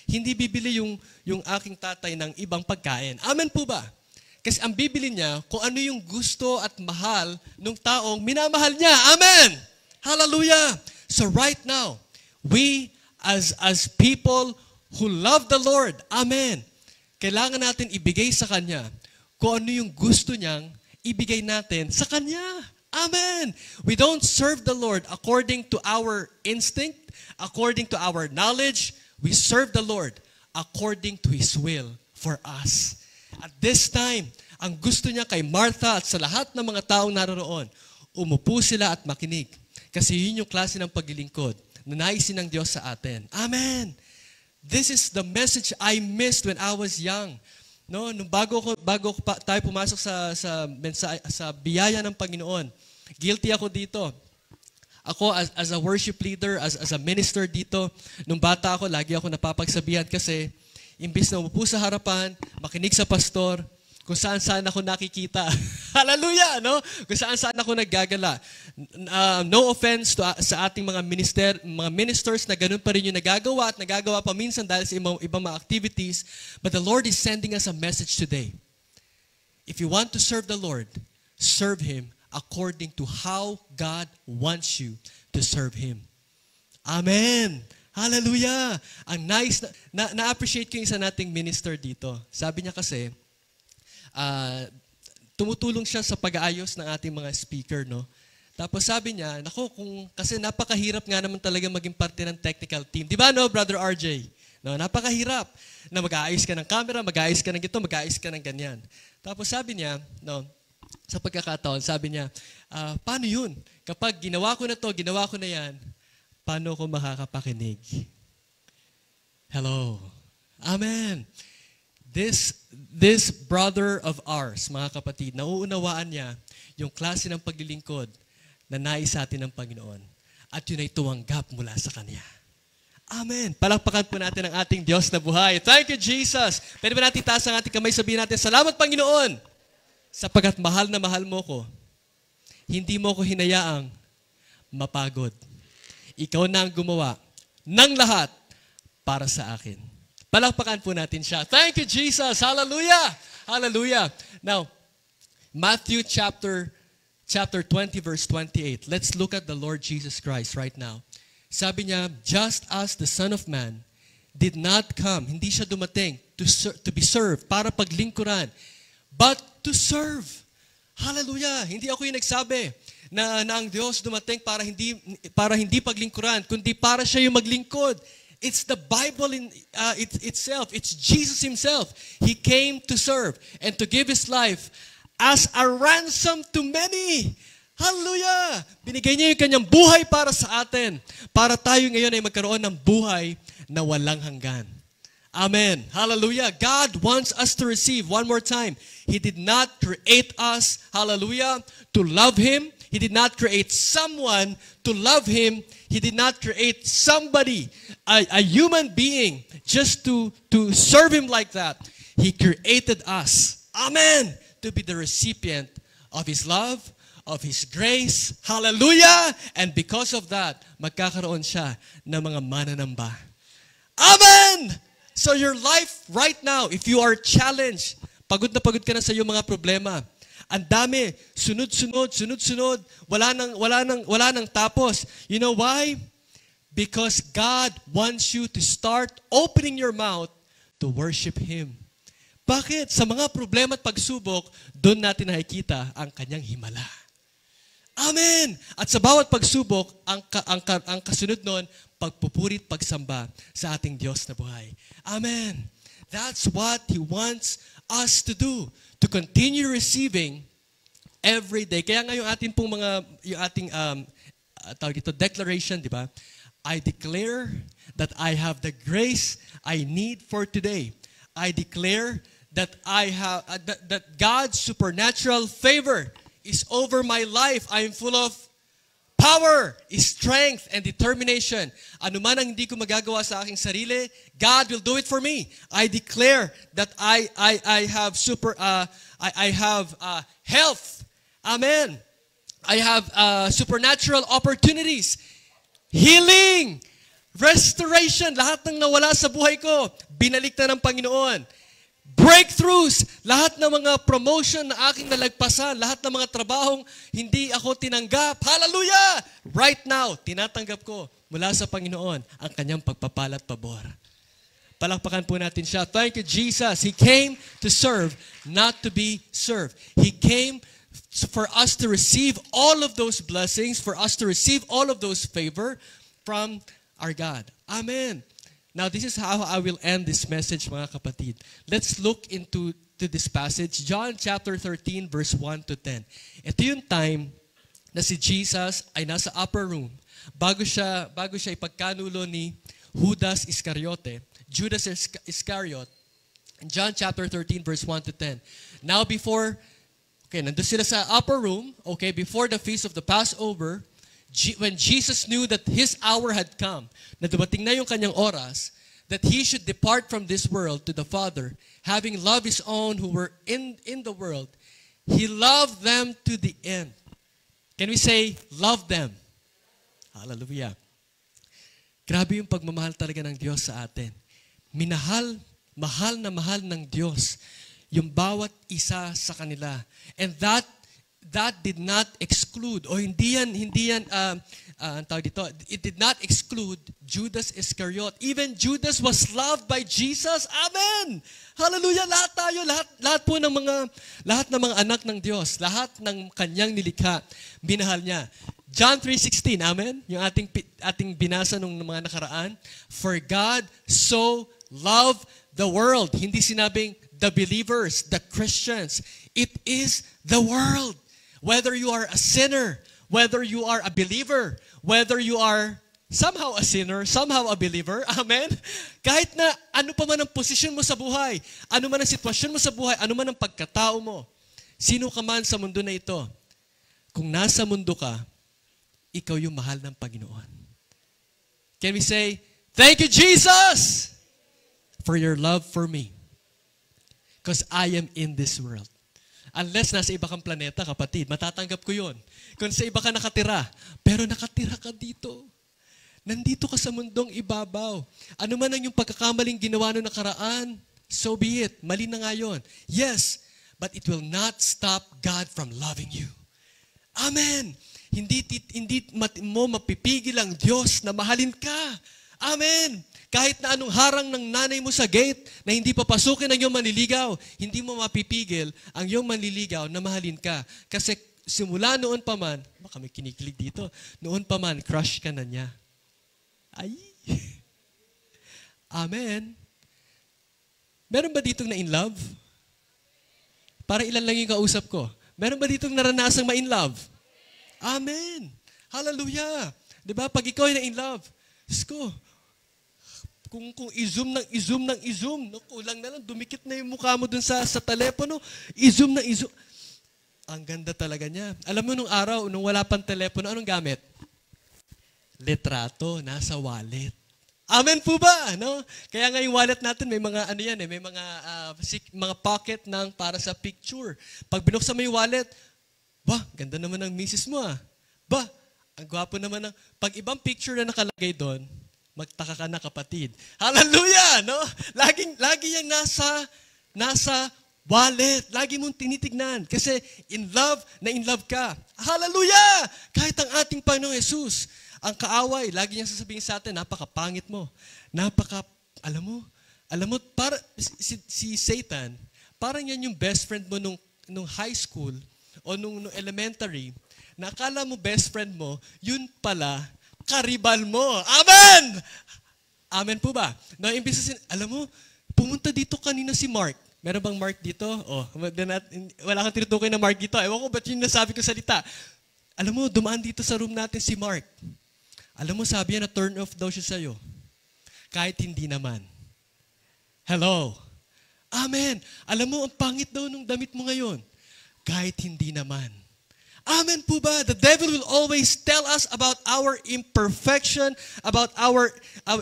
hindi bibili yung aking tatay ng ibang pagkain. Amen po ba? Kasi ang bibili niya kung ano yung gusto at mahal ng taong minamahal niya. Amen! Hallelujah! So right now, we as people who love the Lord, amen, kailangan natin ibigay sa Kanya kung ano yung gusto niyang ibigay natin sa Kanya. Amen! We don't serve the Lord according to our instinct, according to our knowledge. We serve the Lord according to His will for us. At this time, ang gusto niya kay Martha at sa lahat ng mga taong naroon, umupo sila at makinig. Kasi yun yung klase ng paglilingkod na naisin ng Diyos sa atin. Amen! This is the message I missed when I was young. No, nung bago tayo pumasok sa biyaya ng Panginoon, guilty ako dito. Ako as a worship leader, as a minister dito, nung bata ako, lagi ako napapagsabihan kasi imbis na umupo sa harapan, makinig sa pastor, kung saan ako nakikita. Hallelujah! No? Kung saan ako naggagala. No offense sa ating mga ministers na ganun pa rin yung nagagawa pa minsan dahil sa ibang mga activities. But the Lord is sending us a message today. If you want to serve the Lord, serve Him according to how God wants you to serve Him. Amen! Hallelujah! Ang nice, na-appreciate ko yung isa nating minister dito. Sabi niya kasi, tumutulong siya sa pag-aayos ng ating mga speaker, no? Tapos sabi niya, kasi napakahirap nga naman talaga maging parte ng technical team. Di ba, no, Brother RJ? No, napakahirap na mag-aayos ka ng camera, mag-aayos ka ng gito, mag-aayos ka ng ganyan. Tapos sabi niya, no, sa pagkakataon, sabi niya, paano yun? Kapag ginawa ko na to, ginawa ko na yan, paano ko makakapakinig? Hello. Amen. This brother of ours, mga kapatid, nauunawaan niya yung klase ng paglilingkod na nais sa atin ng Panginoon. At yun ay tuwanggap mula sa Kanya. Amen. Palakpakan po natin ang ating Diyos na buhay. Thank you, Jesus. Pwede ba natin taas ang ating kamay, sabihin natin, salamat, Panginoon, sapagkat mahal na mahal mo ko. Hindi mo ko hinayaang mapagod. Ikaw na ang gumawa ng lahat para sa akin. Palakpakan po natin siya. Thank you, Jesus. Hallelujah. Hallelujah. Now, Matthew chapter 20, verse 28. Let's look at the Lord Jesus Christ right now. Sabi niya, just as the Son of Man did not come, hindi siya dumating to be served, para paglingkuran, but to serve. Hallelujah. Hindi ako yung nagsabi na ang Diyos dumating para hindi paglingkuran, kundi para siya yung maglingkod. It's the Bible itself. It's Jesus Himself. He came to serve and to give His life as a ransom to many. Hallelujah! Binigay niya yung kanyang buhay para sa atin, para tayo ngayon ay magkaroon ng buhay na walang hanggan. Amen. Hallelujah. God wants us to receive. One more time. He did not create us, hallelujah, to love Him. He did not create someone to love Him. He did not create somebody, a human being, just to serve Him like that. He created us, amen, to be the recipient of His love, of His grace. Hallelujah! And because of that, magkakaroon siya ng mga mananamba. Amen! So your life right now, if you are challenged, pagod ka na sa iyong mga problema, ang dami, sunod-sunod, wala nang tapos. You know why? Because God wants you to start opening your mouth to worship Him. Bakit? Sa mga problema at pagsubok, doon natin nakikita ang kanyang himala. Amen! At sa bawat pagsubok, ang kasunod nun, pagpupurit, pagsamba sa ating Diyos na buhay. Amen! That's what He wants us to do, to continue receiving every day. Kaya nga yung ating pong yung ating tawag dito, declaration, di ba? I declare that I have the grace I need for today. I declare that I have that God's supernatural favor is over my life. I am full of power, strength, and determination. Ano man ang hindi ko magagawa sa aking sarili, God will do it for me. I declare that I have health. Amen. I have supernatural opportunities. Healing, restoration, lahat ng nawala sa buhay ko, binalik na ng Panginoon. Breakthroughs, lahat ng mga promotion na aking nalagpasan, lahat ng mga trabahong hindi ako tinanggap. Hallelujah! Right now, tinatanggap ko mula sa Panginoon ang kanyang pagpapala at pabor. Palakpakan po natin siya. Thank you, Jesus. He came to serve, not to be served. He came for us to receive all of those blessings, for us to receive all of those favor from our God. Amen. Now, this is how I will end this message, mga kapatid. Let's look into this passage. John chapter 13, verse 1 to 10. Ito yung time na si Jesus ay nasa upper room bago siya ipagkanulo ni Judas Iscariote. Judas Iscariot. In John chapter 13, verse 1 to 10. Now nandun sila sa upper room, before the feast of the Passover, when Jesus knew that His hour had come, na dumating na yung kanyang oras, that He should depart from this world to the Father, having loved His own who were in the world, He loved them to the end. Can we say, love them? Hallelujah. Grabe yung pagmamahal talaga ng Diyos sa atin. Mahal na mahal ng Diyos yung bawat isa sa kanila. And that did not exclude, o hindi yan, it did not exclude Judas Iscariot. Even Judas was loved by Jesus. Amen! Hallelujah! Lahat ng mga anak ng Diyos, lahat ng kanyang nilikha, binahal niya. John 3:16, amen? Yung ating binasa nung mga nakaraan. For God so loved the world. Hindi sinabing the believers, the Christians. It is the world. Whether you are a sinner, whether you are a believer, whether you are somehow a sinner, somehow a believer, amen? Kahit na ano pa man ang posisyon mo sa buhay, ano man ang sitwasyon mo sa buhay, ano man ang pagkatao mo, sino ka man sa mundo na ito, kung nasa mundo ka, ikaw yung mahal ng Panginoon. Can we say, thank you, Jesus, for your love for me. Because I am in this world. Unless nasa iba kang planeta, kapatid, matatanggap ko yun. Kung sa iba ka nakatira, pero nakatira ka dito. Nandito ka sa mundong ibabaw. Ano man ang yung pagkakamaling ginawa noong nakaraan, so be it. Mali na nga yun. Yes, but it will not stop God from loving you. Amen. Hindi mo mapipigil ang Diyos na mahalin ka. Amen. Kahit na anong harang ng nanay mo sa gate na hindi papasukin ang iyong manliligaw, hindi mo mapipigil ang iyong manliligaw na mahalin ka. Kasi simula noon pa man, baka may kinikilig dito, noon pa man, crush ka na niya. Ay! Amen. Meron ba ditong na in love? Para ilan lang yung kausap ko. Meron ba ditong naranasang ma-in love? Amen. Hallelujah. Diba? Pag ikaw ay na in love, Diyos ko, kung i-zoom, kulang na lang, dumikit na yung mukha mo dun sa telepono, i-zoom. Ang ganda talaga niya. Alam mo, nung araw, nung wala pang telepono, anong gamit? Litrato, nasa wallet. Amen po ba? No? Kaya nga yung wallet natin, may mga may mga pocket ng para sa picture. Pag binuksan mo yung wallet, ganda naman ng misis mo ah. Ang gwapo naman ng, pag ibang picture na nakalagay doon, magtaka ka na kapatid. Hallelujah! No? Lagi yung nasa wallet. Lagi mong tinitignan. Kasi in love ka. Hallelujah! Kahit ang ating Panginoong Jesus, ang kaaway, lagi niyang sasabihin sa atin, napakapangit mo. Alam mo, para, si Satan, parang yan yung best friend mo nung high school o nung elementary, na akala mo best friend mo, yun pala, karibal mo. Amen! Amen po ba? No, imbis alam mo, pumunta dito kanina si Mark. Meron bang mark dito? Wala kang tinutukoy na mark dito. Ewan ko ba't yung nasabi ko salita. Alam mo, dumaan dito sa room natin si Mark. Alam mo, sabi niya na turn off daw siya sa'yo. Kahit hindi naman. Hello. Amen. Alam mo, ang pangit daw nung damit mo ngayon. Kahit hindi naman. Amen po ba? The devil will always tell us about our imperfection, about our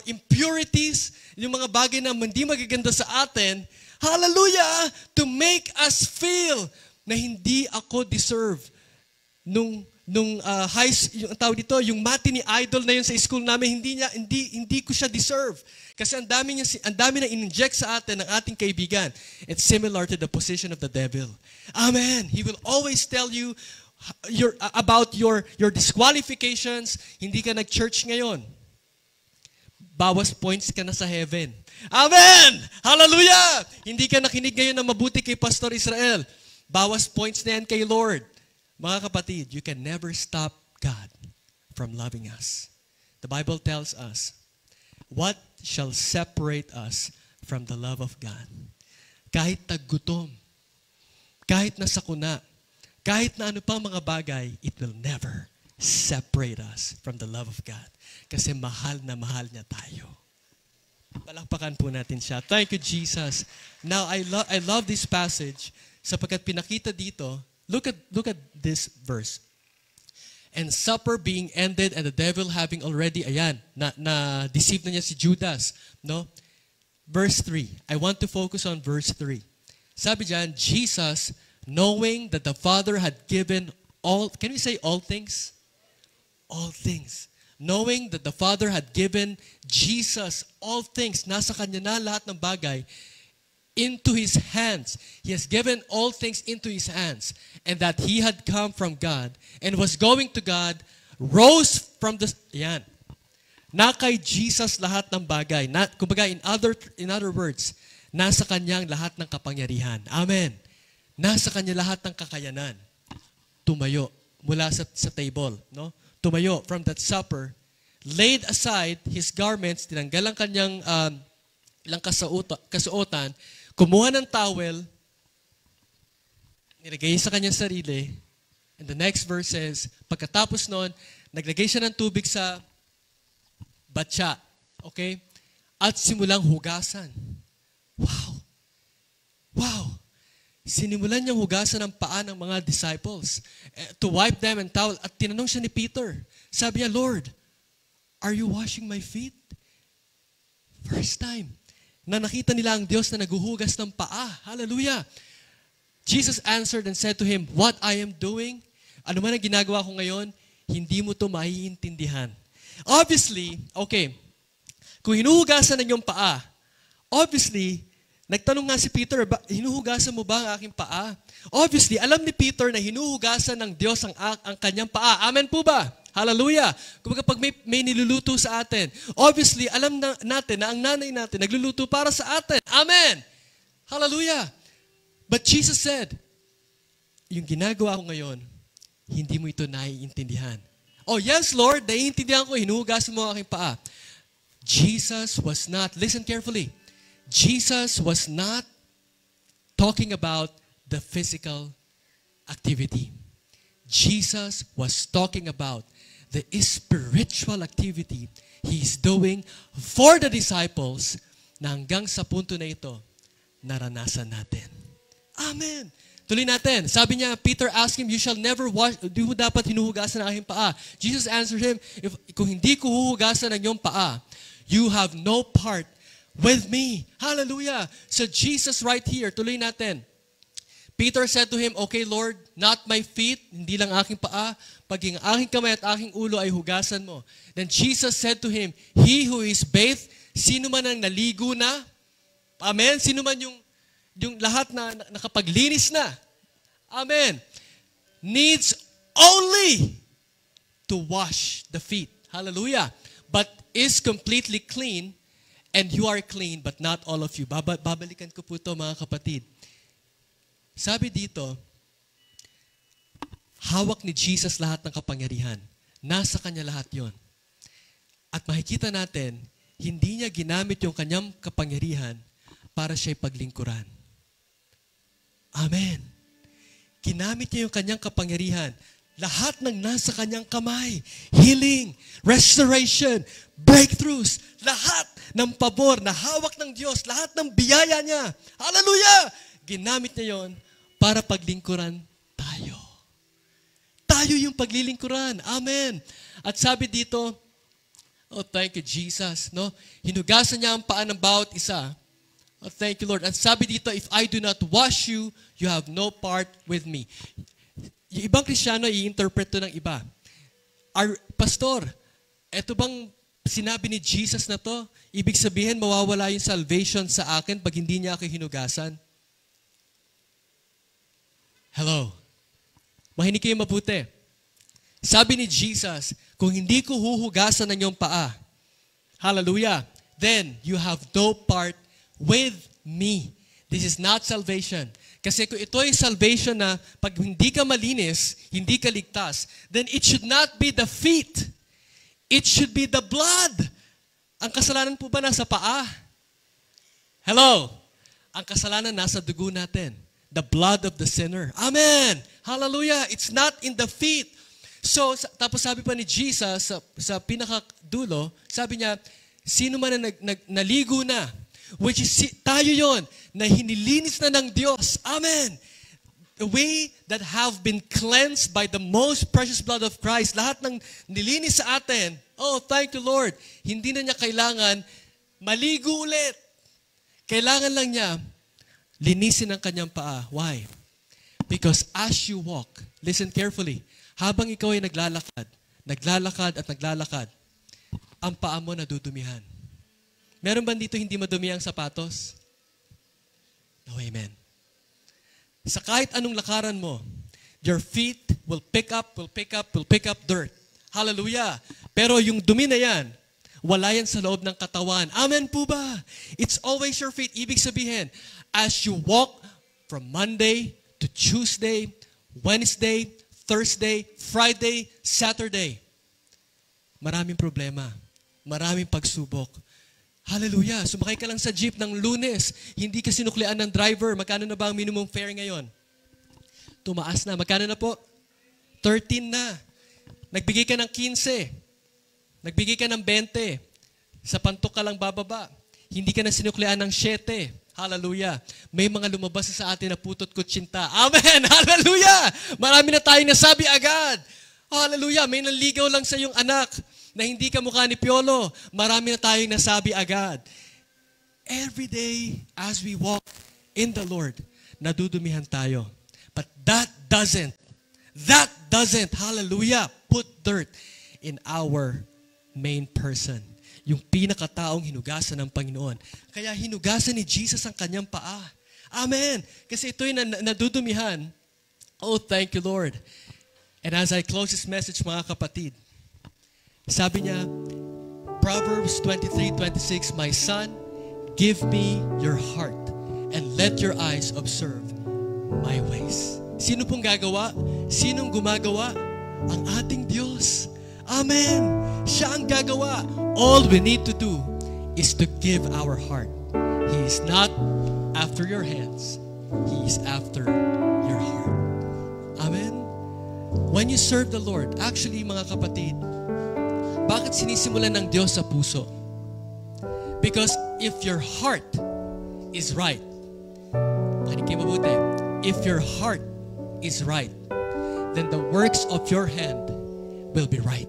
impurities, yung mga bagay na hindi magaganda sa atin. Hallelujah! To make us feel na hindi ako deserve yung tawag dito, yung matinee idol na yun sa school namin, hindi ko siya deserve. Kasi ang dami na in-inject sa atin ng ating kaibigan. It's similar to the position of the devil. Amen. He will always tell you about your disqualifications. Hindi ka nag-church ngayon. Bawas points ka na sa heaven. Amen! Hallelujah! Hindi ka nakinig ngayon na mabuti kay Pastor Israel. Bawas points na yan kay Lord. Mga kapatid, you can never stop God from loving us. The Bible tells us, what shall separate us from the love of God? Kahit taggutom, kahit nasakuna, kahit na ano pa mga bagay, it will never separate us from the love of God. Kasi mahal na mahal niya tayo. Palakpakan po natin siya. Thank you, Jesus. Now, I love this passage sapagkat pinakita dito, look at this verse. And supper being ended and the devil having already, na-deceive na niya si Judas. No? Verse 3. I want to focus on verse 3. Sabi diyan, Jesus, knowing that the Father had given all, can we say all things? All things. Knowing that the Father had given Jesus all things, nasa kanya na lahat ng bagay, into His hands. He has given all things into His hands. And that He had come from God and was going to God, rose from the, na kay Jesus lahat ng bagay. Kumbaga, in other words, nasa kanyang lahat ng kapangyarihan. Amen. Nasa kanya lahat ng kakayanan. Tumayo mula sa table, no? Tumayo from that supper, laid aside his garments, tinanggal ang kanyang ilang kasuotan, kumuha ng towel, nilagay sa kanyang sarili, and the next verse says, pagkatapos nun, naglagay siya ng tubig sa batya, okay? At simulang hugasan. Wow! Wow! Sinimulan niyang hugasan ang paa ng mga disciples to wipe them and towel. At tinanong siya ni Peter. Sabi niya, Lord, are you washing my feet? First time na nakita nila ang Diyos na naguhugas ng paa. Hallelujah! Jesus answered and said to him, what I am doing, ano man ang ginagawa ko ngayon, hindi mo to maiintindihan. Obviously, okay, kung hinuhugasan ng iyong paa, obviously, nagtanong nga si Peter, hinuhugasan mo ba ang aking paa? Obviously, alam ni Peter na hinuhugasan ng Diyos ang kanyang paa. Amen po ba? Hallelujah! Kumbaga pag may niluluto sa atin, obviously, alam natin na ang nanay natin nagluluto para sa atin. Amen! Hallelujah! But Jesus said, yung ginagawa ko ngayon, hindi mo ito naiintindihan. Oh yes, Lord, naiintindihan ko, hinuhugasan mo ang aking paa. Jesus was not, listen carefully, Jesus was not talking about the physical activity. Jesus was talking about the spiritual activity He's doing for the disciples na hanggang sa punto na ito, naranasan natin. Amen. Tuloy natin. Sabi niya, Peter asked him, you shall never wash, di mo dapat hinuhugasan ang aking paa. Jesus answered him, kung hindi ko huhugasan ang iyong paa, you have no part with me. Hallelujah. So Jesus right here, tuloy natin. Peter said to him, okay Lord, not my feet, hindi lang aking paa, paging aking kamay at aking ulo ay hugasan mo. Then Jesus said to him, he who is bathed, sino man ang naligo na, amen, sino man yung lahat na nakapaglinis na, amen, needs only to wash the feet. Hallelujah. But is completely clean. And you are clean, but not all of you. Babalikan ko po ito, mga kapatid. Sabi dito, hawak ni Jesus lahat ng kapangyarihan. Nasa kanya lahat yon. At makikita natin, hindi niya ginamit yung kanyang kapangyarihan para siya'y paglingkuran. Amen. Ginamit niya yung kanyang kapangyarihan. Lahat ng nasa kanyang kamay, healing, restoration, breakthroughs, lahat ng pabor na hawak ng Diyos, lahat ng biyaya niya. Hallelujah! Ginamit niya yon para paglingkuran tayo. Tayo yung paglilingkuran. Amen. At sabi dito, oh, thank you, Jesus. No? Hinugasan niya ang paa ng bawat isa. Oh, thank you, Lord. At sabi dito, if I do not wash you, you have no part with me. Yung ibang Kristiyano, i-interpret to ng iba. Pastor, eto bang sinabi ni Jesus na to? Ibig sabihin, mawawala yung salvation sa akin pag hindi niya ako hinugasan? Hello. Mahinig kayo mabuti. Sabi ni Jesus, kung hindi ko huhugasan ng iyong paa, hallelujah, then you have no part with me. This is not salvation. Kasi kung ito ay salvation na pag hindi ka malinis, hindi ka ligtas, then it should not be the feet. It should be the blood. Ang kasalanan po ba nasa paa? Hello. Ang kasalanan nasa dugo natin. The blood of the sinner. Amen. Hallelujah. It's not in the feet. So, tapos sabi pa ni Jesus sa pinakadulo, sabi niya, sino man na naligo na, which is tayo yon na hinilinis na ng Diyos. Amen. The way that have been cleansed by the most precious blood of Christ, lahat ng nilinis sa atin, oh, thank you, Lord. Hindi na niya kailangan maligo ulit. Kailangan lang niya linisin ang kanyang paa. Why? Because as you walk, listen carefully, habang ikaw ay naglalakad, ang paa mo nadudumihan. Meron ba dito hindi madumi ang sapatos? No, amen. Sa kahit anong lakaran mo, your feet will pick up dirt. Hallelujah. Pero yung dumi na yan, wala yan sa loob ng katawan. Amen po ba? It's always your feet. Ibig sabihin, as you walk from Monday to Tuesday, Wednesday, Thursday, Friday, Saturday, maraming problema. Maraming pagsubok. Hallelujah. Sumakay ka lang sa jeep ng Lunes. Hindi ka sinuklian ng driver. Magkano na ba ang minimum fare ngayon? Tumaas na. Magkano na po? 13 na. Nagbigay ka ng 15. Nagbigay ka ng 20. Sa pantok ka lang bababa. Hindi ka na sinuklian ng 7. Hallelujah. May mga lumabas sa atin na putot kutsinta. Amen. Hallelujah. Marami na tayong nasabi agad. Hallelujah. May nanligaw lang sa iyong anak na hindi ka mukha ni Piolo. Marami na tayong nasabi agad. Every day as we walk in the Lord, nadudumihan tayo. But that doesn't, hallelujah, put dirt in our main person. Yung pinakataong hinugasan ng Panginoon. Kaya hinugasan ni Jesus ang kanyang paa. Amen. Kasi ito'y nadudumihan. Oh, thank you, Lord. And as I close this message, mga kapatid, sabi niya, Proverbs 23:26, my son, give me your heart and let your eyes observe my ways. Sino pong gagawa? Sinong gumagawa? Ang ating Diyos. Amen. Siya ang gagawa. All we need to do is to give our heart. He is not after your hands. He is after your heart. Amen. When you serve the Lord, actually mga kapatid, bakit sinisimulan ng Diyos sa puso? Because if your heart is right, pakinig kayo mabuti, if your heart is right, then the works of your hand will be right.